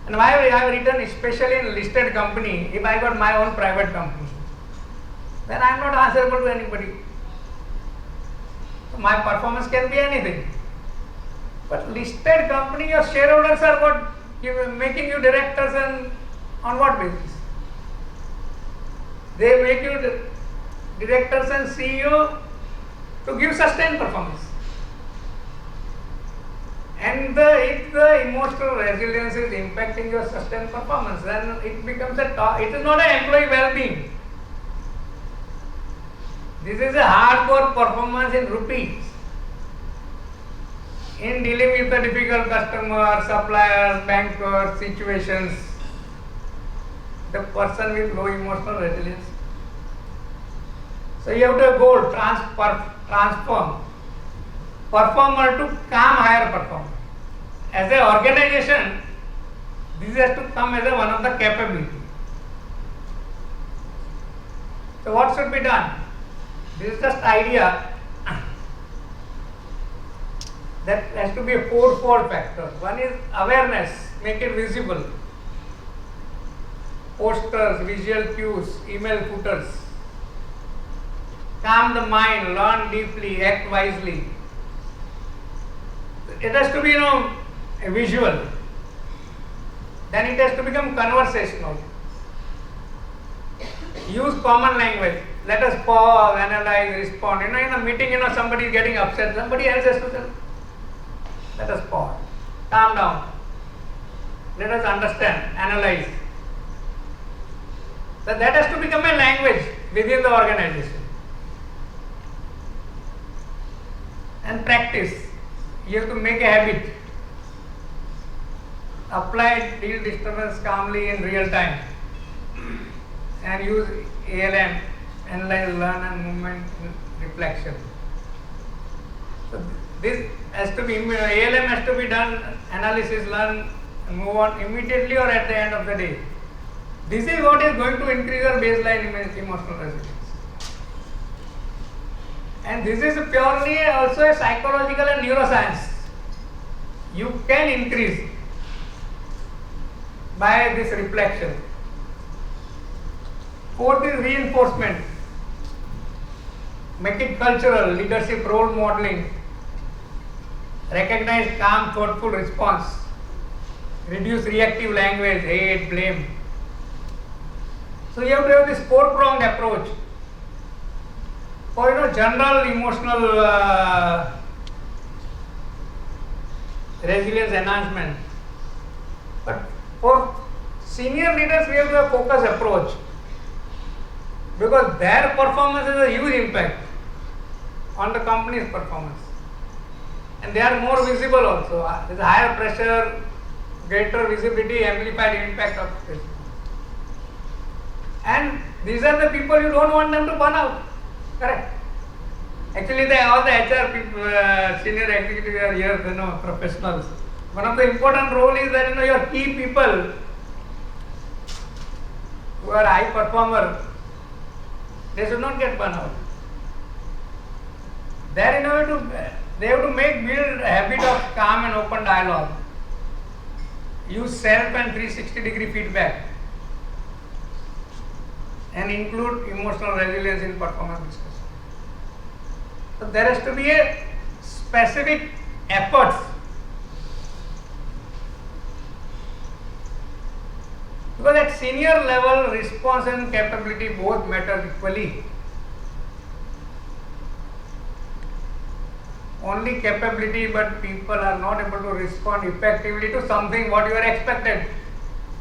And why I have written, especially in listed company, if I got my own private company, then I am not answerable to anybody. So my performance can be anything. But listed company, your shareholders are what making you directors, and on what basis? They make you directors and CEO to give sustained performance. And if the emotional resilience is impacting your sustained performance, then it becomes it is not an employee well-being. This is a hardcore performance in rupees. In dealing with the difficult customers, suppliers, bankers, situations, the person with low emotional resilience. So you have to go transform performer to calm higher performer. As an organization, this has to come as one of the capability. So what should be done? This is just idea. That has to be a fourfold factor. One is awareness, make it visible. Posters, visual cues, email footers. Calm the mind, learn deeply, act wisely. It has to be, a visual. Then it has to become conversational. Use common language. Let us pause, analyze, respond. In a meeting, somebody is getting upset. Somebody else has to tell. Let us pause. Calm down. Let us understand, analyze. So that has to become a language within the organization. And practice. You have to make a habit. Apply deal disturbance calmly in real time. And use ALM, analyze, learn and movement reflection. So this has to be, ALM has to be done, analysis, learn, and move on immediately or at the end of the day. This is what is going to increase your baseline emotional resilience. And this is purely also a psychological and neuroscience. You can increase by this reflection. Fourth is reinforcement. Make it cultural, leadership role modeling. Recognize calm, thoughtful response. Reduce reactive language, hate, blame. So you have to have this four-pronged approach for general emotional resilience enhancement. But for senior leaders, we have to have a focused approach because their performance has a huge impact on the company's performance. And they are more visible also. There is higher pressure, greater visibility, amplified impact of this. And these are the people you don't want them to burn out. Correct. Actually, all the HR people, senior executives are here, professionals. One of the important role is that your key people who are high performer, they should not get burned out. They have to build a habit of calm and open dialogue. Use self and 360-degree feedback. And include emotional resilience in performance discussion. So there has to be a specific efforts. Because at senior level, response and capability both matter equally. Only capability, but people are not able to respond effectively to something what you are expected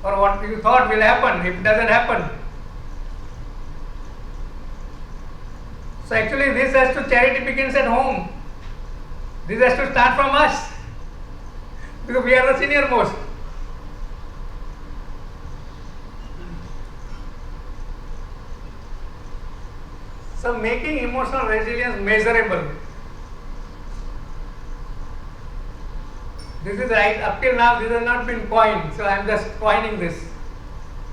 or what you thought will happen. If it doesn't happen. So actually this has to, charity begins at home. This has to start from us because we are the senior most. So making emotional resilience measurable. This is right. Up till now, this has not been coined, so I am just coining this.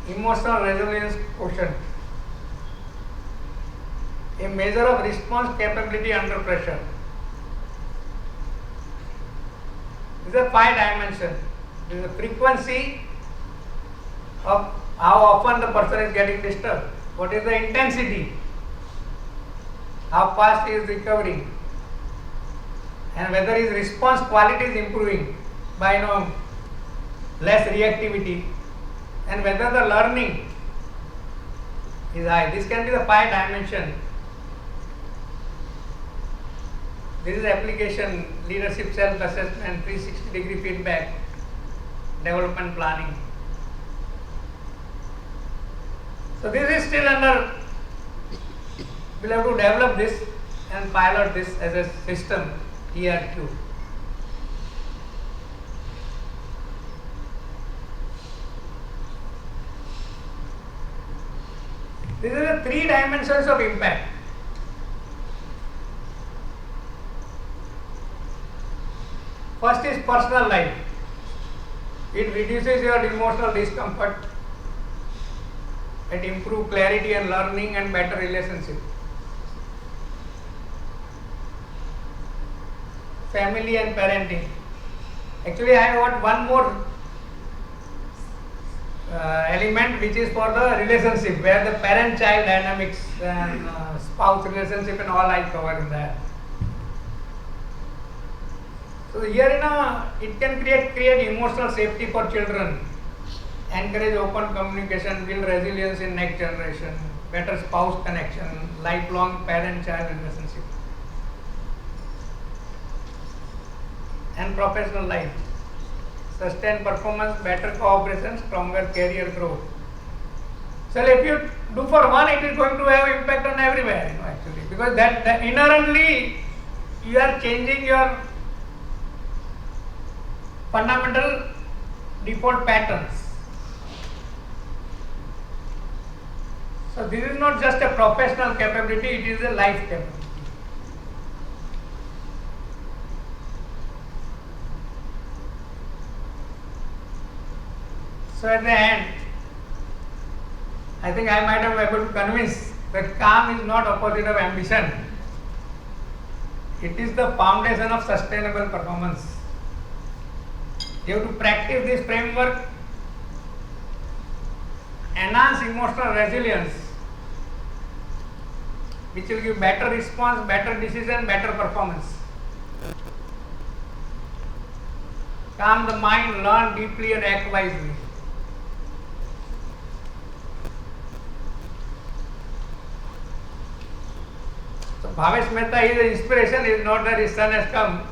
Emotional resilience quotient. A measure of response capability under pressure. This is a 5 dimension. This is the frequency of how often the person is getting disturbed. What is the intensity? How fast he is recovering? And whether his response quality is improving by less reactivity, and whether the learning is high. This can be the 5 dimension. This is application, leadership self-assessment, 360-degree feedback, development planning. So this is still under, we'll have to develop this and pilot this as a system, ERQ. These are the 3 dimensions of impact. First is personal life. It reduces your emotional discomfort. It improves clarity and learning and better relationship. Family and parenting. Actually, I want one more element which is for the relationship, where the parent-child dynamics and spouse relationship and all I cover in that. So here it can create emotional safety for children, encourage open communication, build resilience in next generation, better spouse connection, lifelong parent-child relationship, and professional life. Sustain performance, better cooperation, stronger career growth. So if you do for one, it is going to have impact on everywhere, actually, because that inherently you are changing your fundamental default patterns. So this is not just a professional capability, it is a life capability. So at the end, I think I might have been able to convince that calm is not opposite of ambition. It is the foundation of sustainable performance. You have to practice this framework, enhance emotional resilience, which will give better response, better decision, better performance. Calm the mind, learn deeply and act wisely. So Bhavesh Mehta is the inspiration, is not that his son has come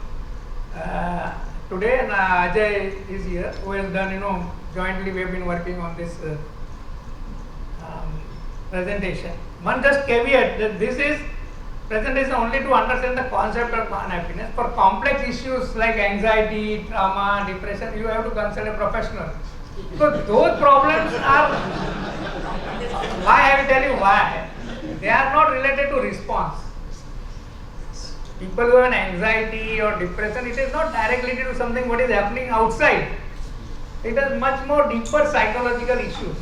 today, and Ajay is here, who has done, jointly we have been working on this presentation. One just caveat that this is presentation only to understand the concept of unhappiness. For complex issues like anxiety, trauma, depression, you have to consult a professional. So those problems are, why I will tell you why. They are not related to response. People who have an anxiety or depression, it is not directly to something what is happening outside. It is much more deeper psychological issues.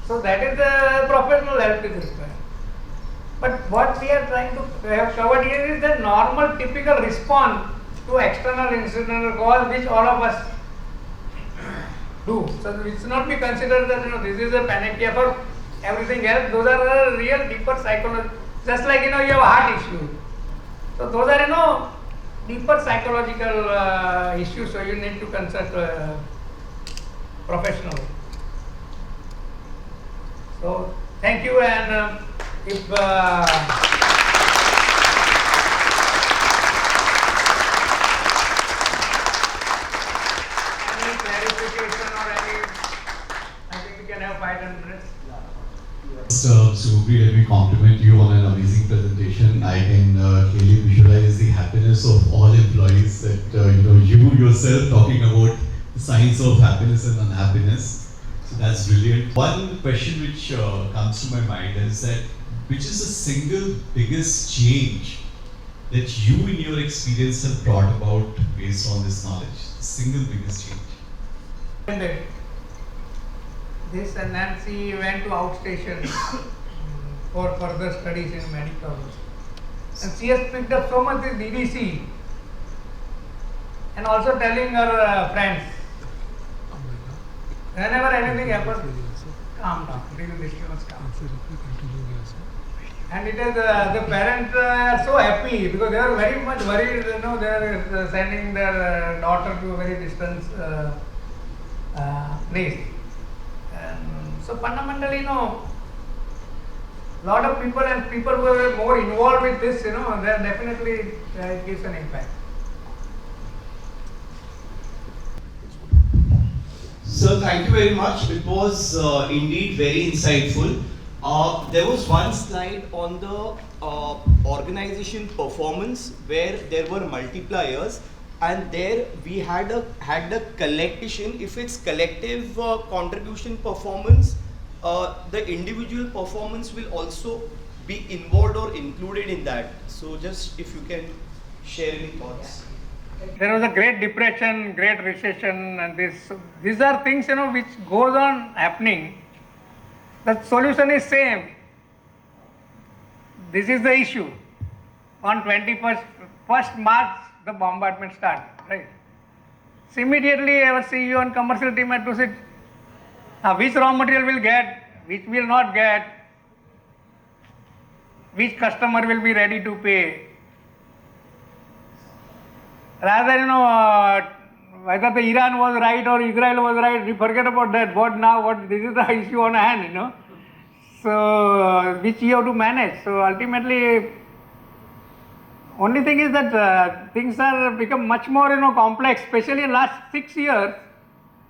So that is the professional help is required. But what we are trying to have covered here is the normal, typical response to external and incidental cause which all of us do. So it should not be considered that this is a panacea for everything else. Those are the real deeper psychological. Just like you have a heart issue. So those are deeper psychological issues. So you need to consult a professional. So thank you, and if any clarification or any, I think we can have 5 minutes. So Gogri, let me compliment you on an amazing presentation. I can clearly visualize the happiness of all employees that you yourself talking about the science of happiness and unhappiness. So that's brilliant. One question which comes to my mind is that which is the single biggest change that you in your experience have brought about based on this knowledge? The single biggest change. This and Nancy went to outstation for further studies in medical. And she has picked up so much with DDC and also telling her friends, whenever anything happens, calm down, real disturbance calm. And it is the parents are so happy because they are very much worried, they are sending their daughter to a very distant place. So fundamentally, lot of people and people who are more involved with this, they are definitely it gives an impact. Sir, thank you very much. It was indeed very insightful. There was one slide on the organization performance where there were multipliers, and there we had the collection. If it's collective contribution performance, the individual performance will also be involved or included in that. So just if you can share any thoughts. There was a great depression, great recession, and these are things which goes on happening. The solution is same. This is the issue. On 1st March, the bombardment started, right? So immediately our CEO and commercial team had to sit. Which raw material will get, which will not get, which customer will be ready to pay. Rather, whether the Iran was right or Israel was right, we forget about that. This is the issue on hand, So, which you have to manage. So, ultimately, only thing is that things are become much more, complex, especially in last 6 years,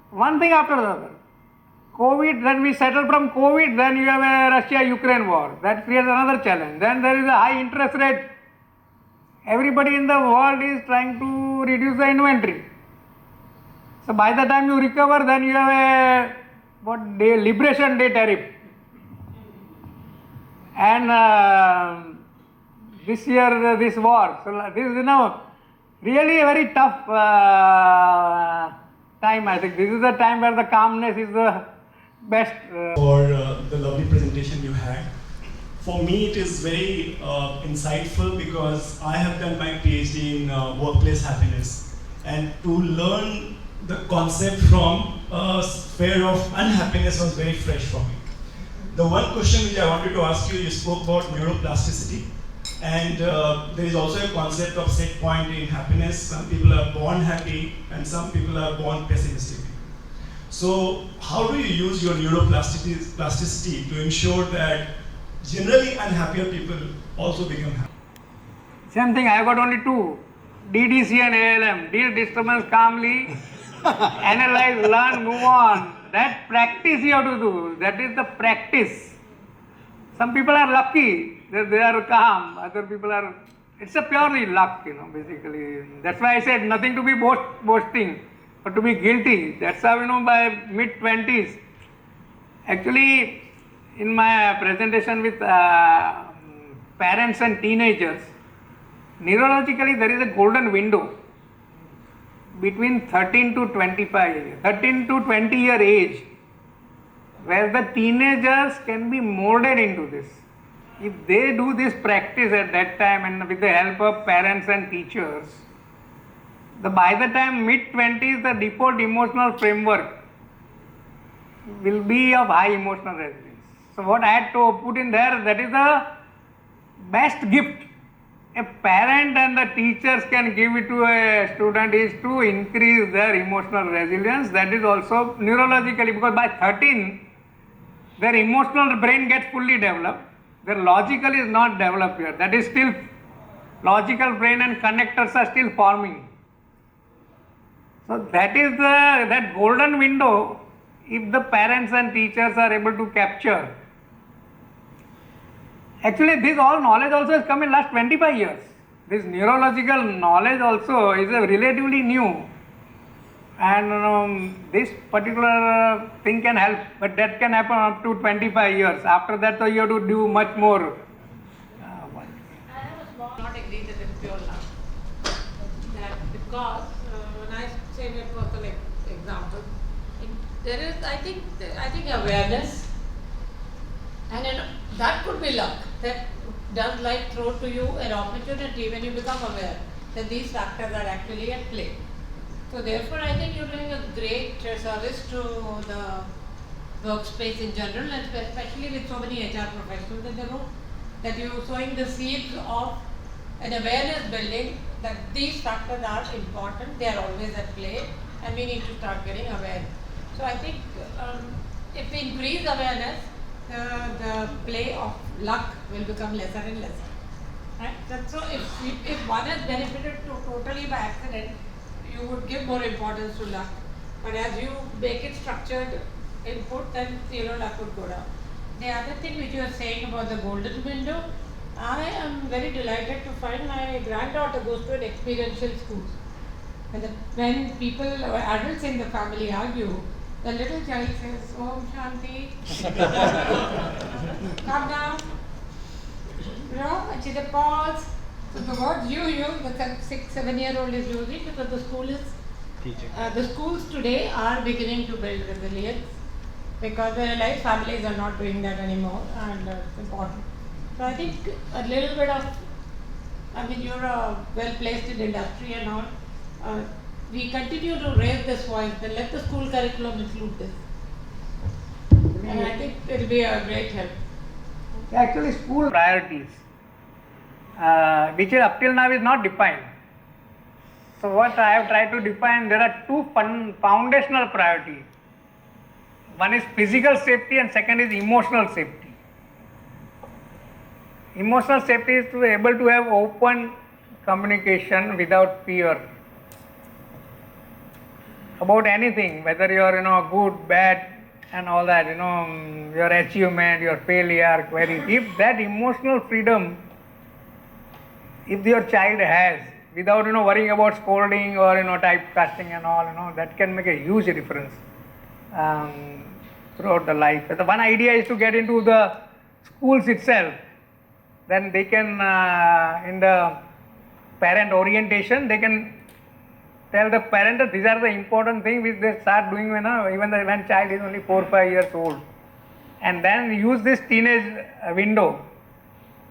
one thing after the other. COVID, then we settle from COVID, then you have a Russia-Ukraine war. That creates another challenge. Then there is a high interest rate. Everybody in the world is trying to reduce the inventory. So by the time you recover, then you have a Liberation Day tariff. And this year, this war. So this is really a very tough time. I think this is the time where the calmness is the best. For the lovely presentation you had. For me, it is very insightful because I have done my PhD in workplace happiness, and to learn the concept from a sphere of unhappiness was very fresh for me. The one question which I wanted to ask you, you spoke about neuroplasticity, and there is also a concept of set point in happiness. Some people are born happy and some people are born pessimistic. So how do you use your neuroplasticity to ensure that generally unhappier people also become happy? Same thing, I got only two, DDC and ALM, Disturbance Calmly, Analyze, Learn, Move On. That practice you have to do, that is the practice. Some people are lucky, they are calm, other people are, it's a purely luck, basically. That's why I said nothing to be boasting, but to be guilty. That's how, by mid-20s. Actually, in my presentation with parents and teenagers, neurologically there is a golden window between 13 to 20 year age, where the teenagers can be molded into this. If they do this practice at that time and with the help of parents and teachers, by the time mid-20s, the default emotional framework will be of high emotional resilience. So what I had to put in there, that is the best gift a parent and the teachers can give it to a student is to increase their emotional resilience. That is also neurologically, because by 13, their emotional brain gets fully developed. Their logical is not developed here. That is still, logical brain and connectors are still forming. So that is that golden window, if the parents and teachers are able to capture, Actually, this all knowledge also has come in last 25 years. This neurological knowledge also is a relatively new. And this particular thing can help, but that can happen up to 25 years. After that, so you have to do much more. I have a small not agree that it's pure luck. That because when I say my personal example, there is I think awareness, and that could be luck. That does life throw to you an opportunity when you become aware that these factors are actually at play. So therefore, I think you're doing a great service to the workspace in general, and especially with so many HR professionals in the room, that you're sowing the seeds of an awareness building that these factors are important, they are always at play, and we need to start getting aware. So I think if we increase awareness, the play of luck will become lesser and lesser. Right? So if one has benefited totally by accident, you would give more importance to luck. But as you make it structured input, then luck would go down. The other thing which you are saying about the golden window, I am very delighted to find my granddaughter goes to an experiential school. And when people or adults in the family argue, the little child says, Om Shanti, calm down, and she said, pause. So the words you use, the 6-7-year-old is using, because the school is teaching. The schools today are beginning to build resilience, because they realize families are not doing that anymore, and it's important. So I think a little bit of, you're well placed in industry and all. We continue to raise this voice, then let the school curriculum include this. And I think it will be a great help. Actually, school priorities, which is up till now is not defined. So what I have tried to define, there are two foundational priorities. One is physical safety and second is emotional safety. Emotional safety is to be able to have open communication without fear about anything, whether you are good, bad, and all that, your achievement, your failure, queries. If that emotional freedom, if your child has, without worrying about scolding or typecasting and all, that can make a huge difference throughout the life. The one idea is to get into the schools itself. Then they can, in the parent orientation, they can tell the parent that these are the important things which they start doing when child is only 4 or 5 years old, and then use this teenage window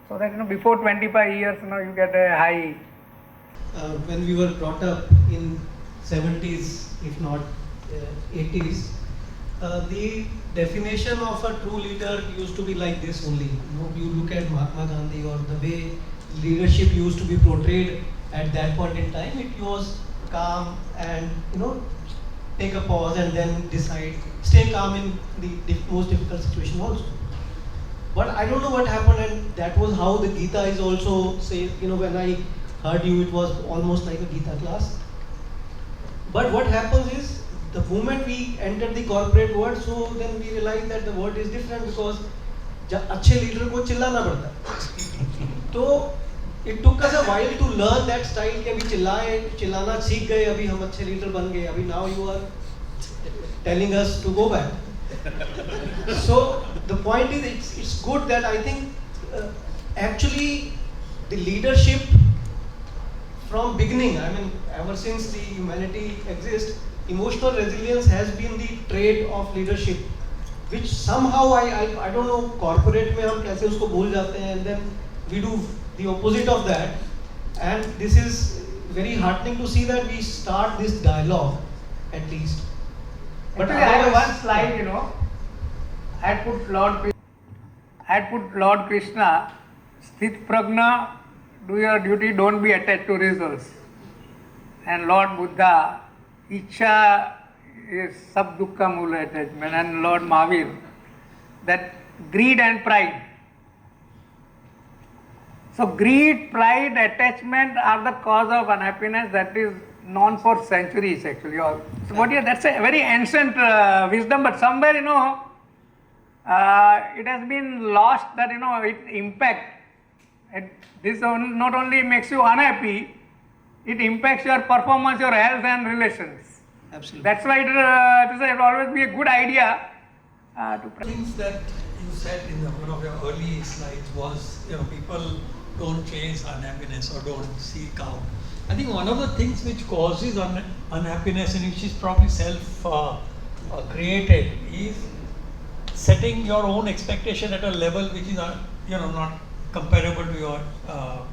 so that before 25 years you get a high. When we were brought up in 70s, if not 80s, the definition of a true leader used to be like this only. You look at Mahatma Gandhi or the way leadership used to be portrayed at that point in time, it was calm and take a pause and then decide, stay calm in the most difficult situation also. But I don't know what happened, and that was how the Gita is also said. When I heard you, it was almost like a Gita class. But what happens is, the moment we enter the corporate world, so then we realize that the world is different, because अच्छे leader को चिल्लाना पड़ता है. तो it took us a while to learn that style कि अभी चिल्लाना सीख गए, अभी हम अच्छे लीडर बन गए, अभी now you are telling us to go back. So the point is, it's good that I think actually the leadership from beginning, ever since the humanity exists, emotional resilience has been the trait of leadership, which somehow I don't know, corporate में हम कैसे उसको भूल जाते हैं, and then we do the opposite of that, and this is very heartening to see that we start this dialogue at least. But actually, I have one slide, I had put Lord Krishna, Sthit Prajna, do your duty, don't be attached to results. And Lord Buddha, Ichha is Sab Dukkha Mula attachment. And Lord Mahavir, that greed and pride. So greed, pride, attachment are the cause of unhappiness. That is known for centuries actually. So that's a very ancient wisdom, but somewhere it has been lost that, its impact. This not only makes you unhappy, it impacts your performance, your health and relations. Absolutely. That's why it will always be a good idea to Things that you said in one of your early slides was, people don't chase unhappiness or don't seek out. I think one of the things which causes unhappiness and which is probably self-created is setting your own expectation at a level which is not comparable to your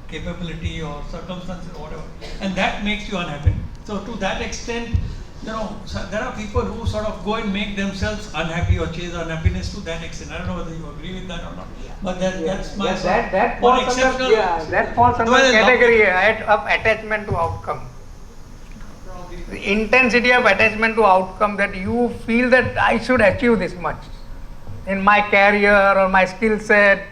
capability or circumstances or whatever, and that makes you unhappy. So to that extent, there are people who sort of go and make themselves unhappy or chase unhappiness to that extent. I don't know whether you agree with that or not, but that's my that falls under, that falls under the category of attachment to outcome. The intensity of attachment to outcome, that you feel that I should achieve this much in my career or my skill set,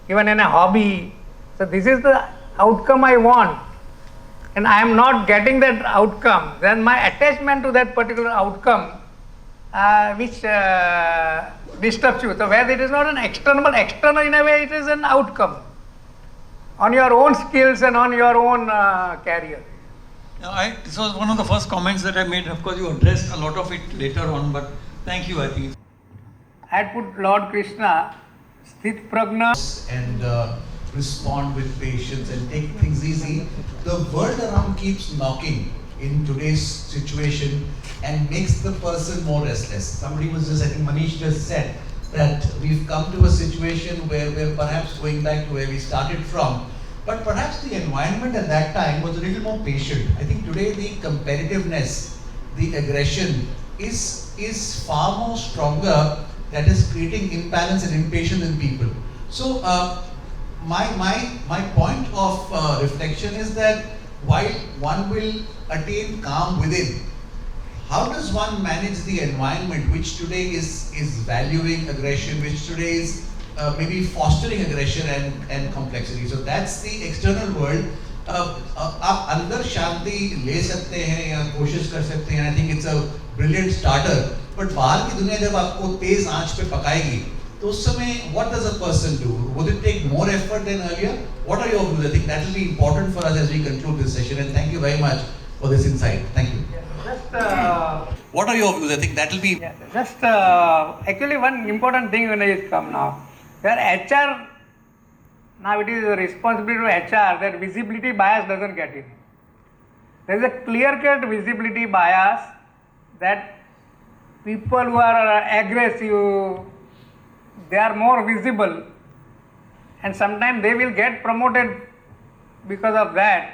even in a hobby. So this is the outcome I want, and I am not getting that outcome, then my attachment to that particular outcome which disturbs you. So where it is not an external in a way, it is an outcome on your own skills and on your own career. This was one of the first comments that I made. Of course, you addressed a lot of it later on, but thank you, I think. I had put Lord Krishna, Sthit Pragna, and respond with patience and take things easy. The world around keeps knocking in today's situation and makes the person more restless. Somebody was just, I think Manish just said, that we've come to a situation where we're perhaps going back to where we started from, but perhaps the environment at that time was a little more patient. I think today the competitiveness, the aggression is far more stronger, that is creating imbalance and impatience in people. So my point of reflection is that while one will attain calm within, how does one manage the environment which today is valuing aggression, which today is maybe fostering aggression and complexity? So that's the external world. आप अंदर शांति ले सकते हैं या कोशिश कर सकते हैं. I think it's a brilliant starter. But बाहर की दुनिया जब आपको तेज आंच पे पकाएगी, तो उस समय what does a person do? Would it take more effort than earlier? What are your views? I think that will be important for us as we conclude this session. And thank you very much for this insight. Thank you. What are your views? I think that will be. Actually one important thing when it come now, where HR, now it is a responsibility to HR that visibility bias doesn't get in. There is a clear-cut visibility bias that people who are aggressive, they are more visible, and sometimes they will get promoted because of that.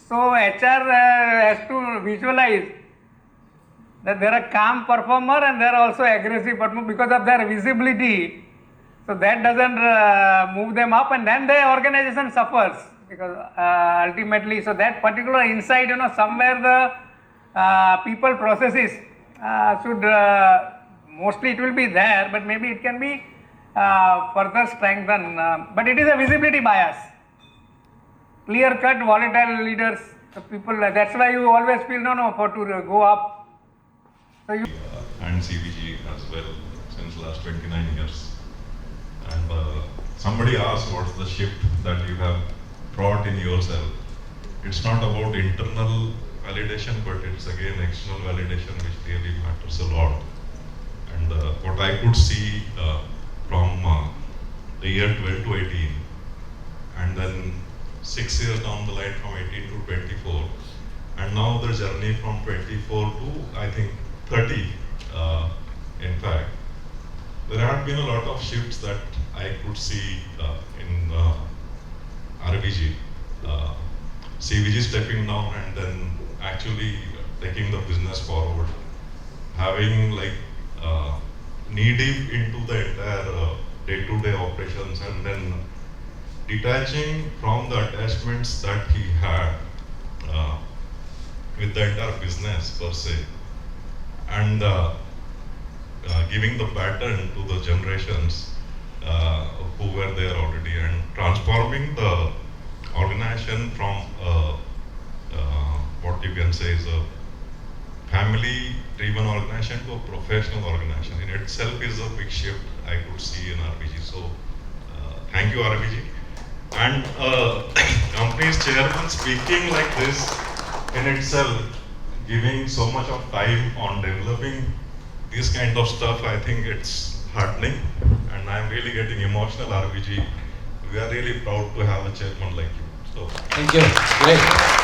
So HR has to visualize that they are a calm performer and they are also aggressive performer because of their visibility. So that doesn't move them up, and then the organization suffers because ultimately, so that particular insight, somewhere the people processes should mostly it will be there, but maybe it can be further strengthened. But it is a visibility bias. Clear-cut, volatile leaders, the people. That's why you always feel for to go up. So you and CVG as well since last 29 years. And somebody asked what's the shift that you have brought in yourself. It's not about internal validation, but it's again external validation which really matters a lot. And what I could see from the year 12 to 18, and then 6 years down the line from 18 to 24, and now the journey from 24 to I think 30, in fact, there have been a lot of shifts that I could see in RVG. CVG stepping down and then actually taking the business forward, having knee deep into the entire day-to-day operations, and then detaching from the attachments that he had with the entire business per se, and giving the baton to the generations who were there already, and transforming the organization from what you can say is a family driven organization to a professional organization in itself is a big shift I could see in RBG. So thank you, RBG. And company's chairman speaking like this in itself, giving so much of time on developing this kind of stuff, I think it's heartening. And I'm really getting emotional, RBG. We are really proud to have a chairman like you. So thank you. Great.